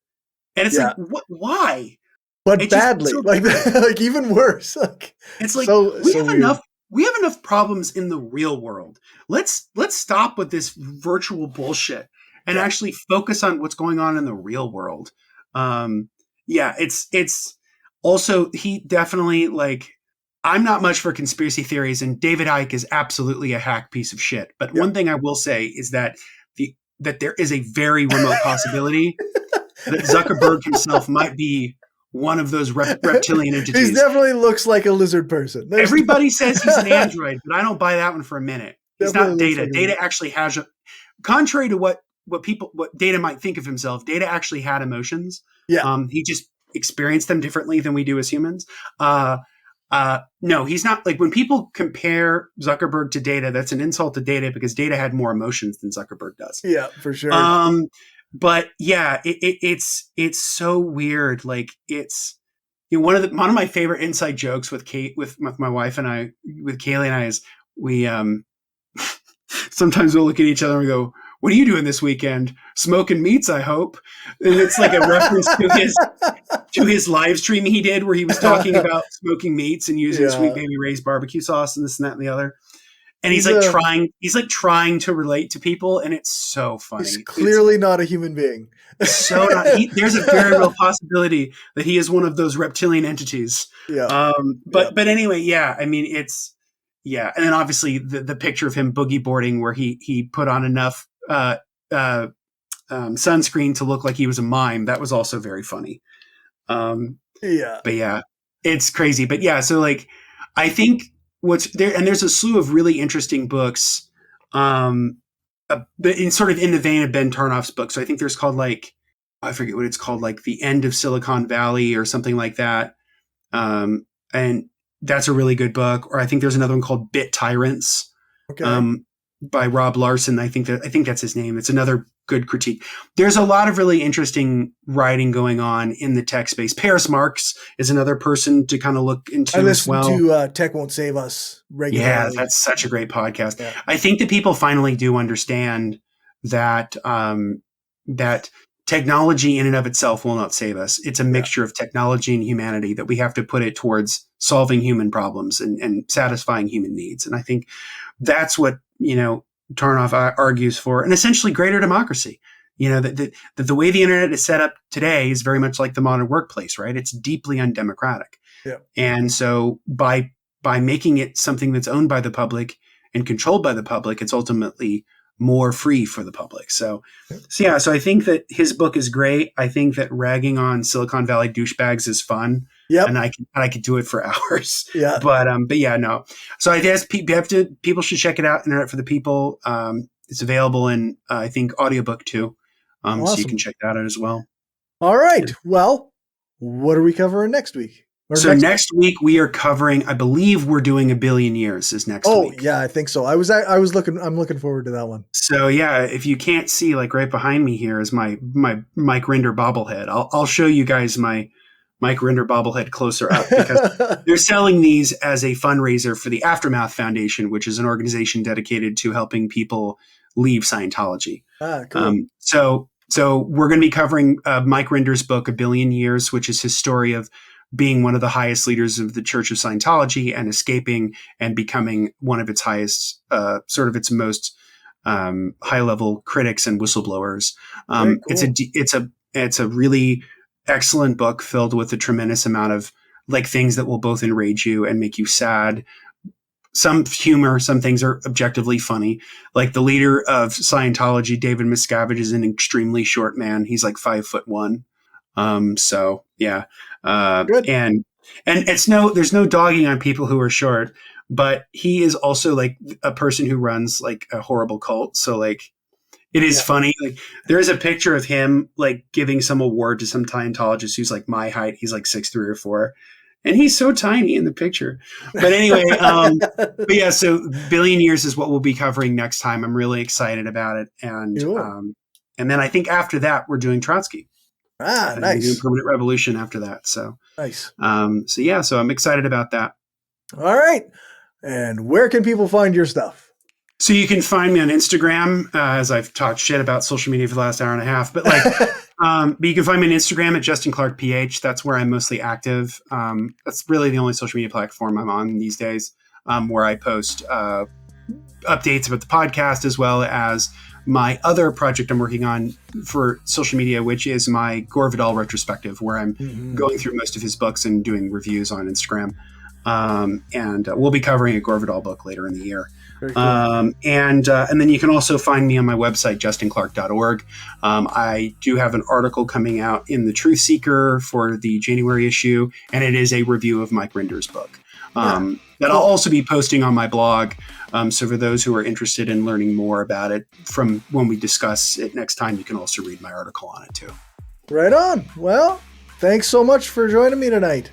And it's like, what? Why? But badly, like even worse. Like, it's like we have enough problems in the real world. Let's stop with this virtual bullshit and actually focus on what's going on in the real world. It's also, he definitely, like, I'm not much for conspiracy theories, and David Icke is absolutely a hack piece of shit. But one thing I will say is that that there is a very remote possibility that Zuckerberg himself might be one of those reptilian entities. He definitely looks like a lizard person. Everybody says he's an android, but I don't buy that one for a minute. He's not Data. Like Data actually has, contrary to what Data might think of himself, Data actually had emotions. Yeah. He just experienced them differently than we do as humans. No, he's not. Like, when people compare Zuckerberg to Data, that's an insult to Data, because Data had more emotions than Zuckerberg does. Yeah, for sure. But yeah, it's so weird. Like, it's, one of my favorite inside jokes with my wife and I, with Kaylee and I, is we sometimes we'll look at each other and we go, "What are you doing this weekend? Smoking meats, I hope." And it's like a reference to to his live stream he did where he was talking about smoking meats and using Sweet Baby Ray's barbecue sauce and this and that and the other. And he's trying to relate to people, and it's so funny. He's clearly not a human being. There's a very real possibility that he is one of those reptilian entities. Yeah. But anyway, I mean, it's and then obviously the picture of him boogie boarding where he put on enough sunscreen to look like he was a mime. That was also very funny. But it's crazy. But so like, I think what's there, and there's a slew of really interesting books, in sort of in the vein of Ben Tarnoff's book. So I think there's called like, I forget what it's called, like The End of Silicon Valley or something like that. And that's a really good book. Or I think there's another one called Bit Tyrants, by Rob Larson. I think that's his name. It's another good critique. There's a lot of really interesting writing going on in the tech space. Paris Marx is another person to kind of look into as well. I listen to Tech Won't Save Us regularly. Yeah, that's such a great podcast. Yeah. I think that people finally do understand that that technology in and of itself will not save us. It's a mixture of technology and humanity that we have to put it towards solving human problems and satisfying human needs. And I think that's what, Tarnoff argues for, and essentially greater democracy. That the way the internet is set up today is very much like the modern workplace, right? It's deeply undemocratic. Yeah. And so by making it something that's owned by the public and controlled by the public, it's ultimately more free for the public. So I think that his book is great. I think that ragging on Silicon Valley douchebags is fun. Yep. And I could do it for hours. Yeah. But no. So I guess people should check it out. Internet for the People. It's available in, I think, audiobook too. Awesome. So you can check that out as well. All right. Well, what are we covering next week? Next week we are covering, I believe we're doing 1 Billion Years is next week. Oh yeah, I think so. I'm looking forward to that one. So if you can't see, like right behind me here is my Mike Rinder bobblehead. I'll show you guys my Mike Rinder bobblehead closer up because they're selling these as a fundraiser for the Aftermath Foundation, which is an organization dedicated to helping people leave Scientology. Cool. So we're going to be covering Mike Rinder's book, 1 Billion Years, which is his story of being one of the highest leaders of the Church of Scientology and escaping and becoming one of its highest, sort of its most high-level critics and whistleblowers. Cool. It's a really excellent book filled with a tremendous amount of like things that will both enrage you and make you sad. Some humor, some things are objectively funny. Like the leader of Scientology, David Miscavige, is an extremely short man. He's like 5'1". Good. And there's no dogging on people who are short, but he is also like a person who runs like a horrible cult. So like it is funny. Like there is a picture of him like giving some award to some Scientologist who's like my height. He's like 6'3" or 4. And he's so tiny in the picture. But anyway, so 1 Billion Years is what we'll be covering next time. I'm really excited about it. And and then I think after that we're doing Trotsky. Nice. We're doing Permanent Revolution after that. So nice. So I'm excited about that. All right. And where can people find your stuff? So you can find me on Instagram, as I've talked shit about social media for the last hour and a half. But but you can find me on Instagram at Justin Clark PH. That's where I'm mostly active. That's really the only social media platform I'm on these days, where I post updates about the podcast as well as my other project I'm working on for social media, which is my Gore Vidal retrospective, where I'm going through most of his books and doing reviews on Instagram. And we'll be covering a Gore Vidal book later in the year. Very cool. And then you can also find me on my website, justinclark.org. I do have an article coming out in the Truth Seeker for the January issue, and it is a review of Mike Rinder's book. That I'll also be posting on my blog. So for those who are interested in learning more about it from when we discuss it next time, you can also read my article on it too. Right on. Well, thanks so much for joining me tonight.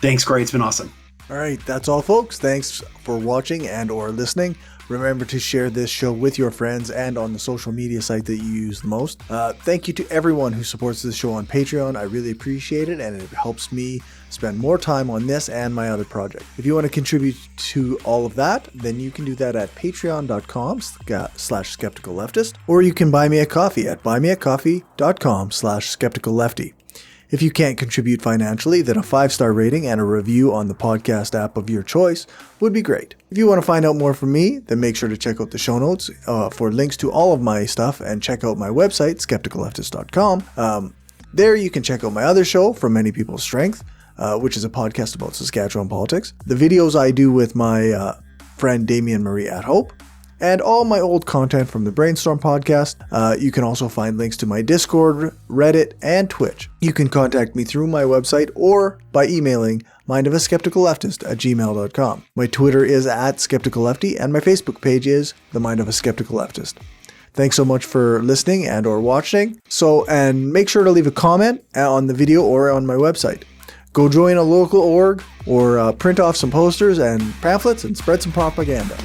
Thanks, Cory. It's been awesome. All right. That's all, folks. Thanks for watching and or listening. Remember to share this show with your friends and on the social media site that you use the most. Thank you to everyone who supports this show on Patreon. I really appreciate it, and it helps me spend more time on this and my other project. If you want to contribute to all of that, then you can do that at patreon.com/skepticalleftist, or you can buy me a coffee at buymeacoffee.com/skepticallefty. If you can't contribute financially, then a 5-star rating and a review on the podcast app of your choice would be great. If you want to find out more from me, then make sure to check out the show notes for links to all of my stuff, and check out my website, skepticalleftist.com. There you can check out my other show, From Many People's Strength, which is a podcast about Saskatchewan politics, the videos I do with my friend Damien Marie at Hope, and all my old content from the Brainstorm podcast. You can also find links to my Discord, Reddit, and Twitch. You can contact me through my website or by emailing mindofaskepticalleftist@gmail.com. My Twitter is @skepticallefty, and my Facebook page is The Mind of a Skeptical Leftist. Thanks so much for listening and or watching. And make sure to leave a comment on the video or on my website. Go join a local org or print off some posters and pamphlets and spread some propaganda.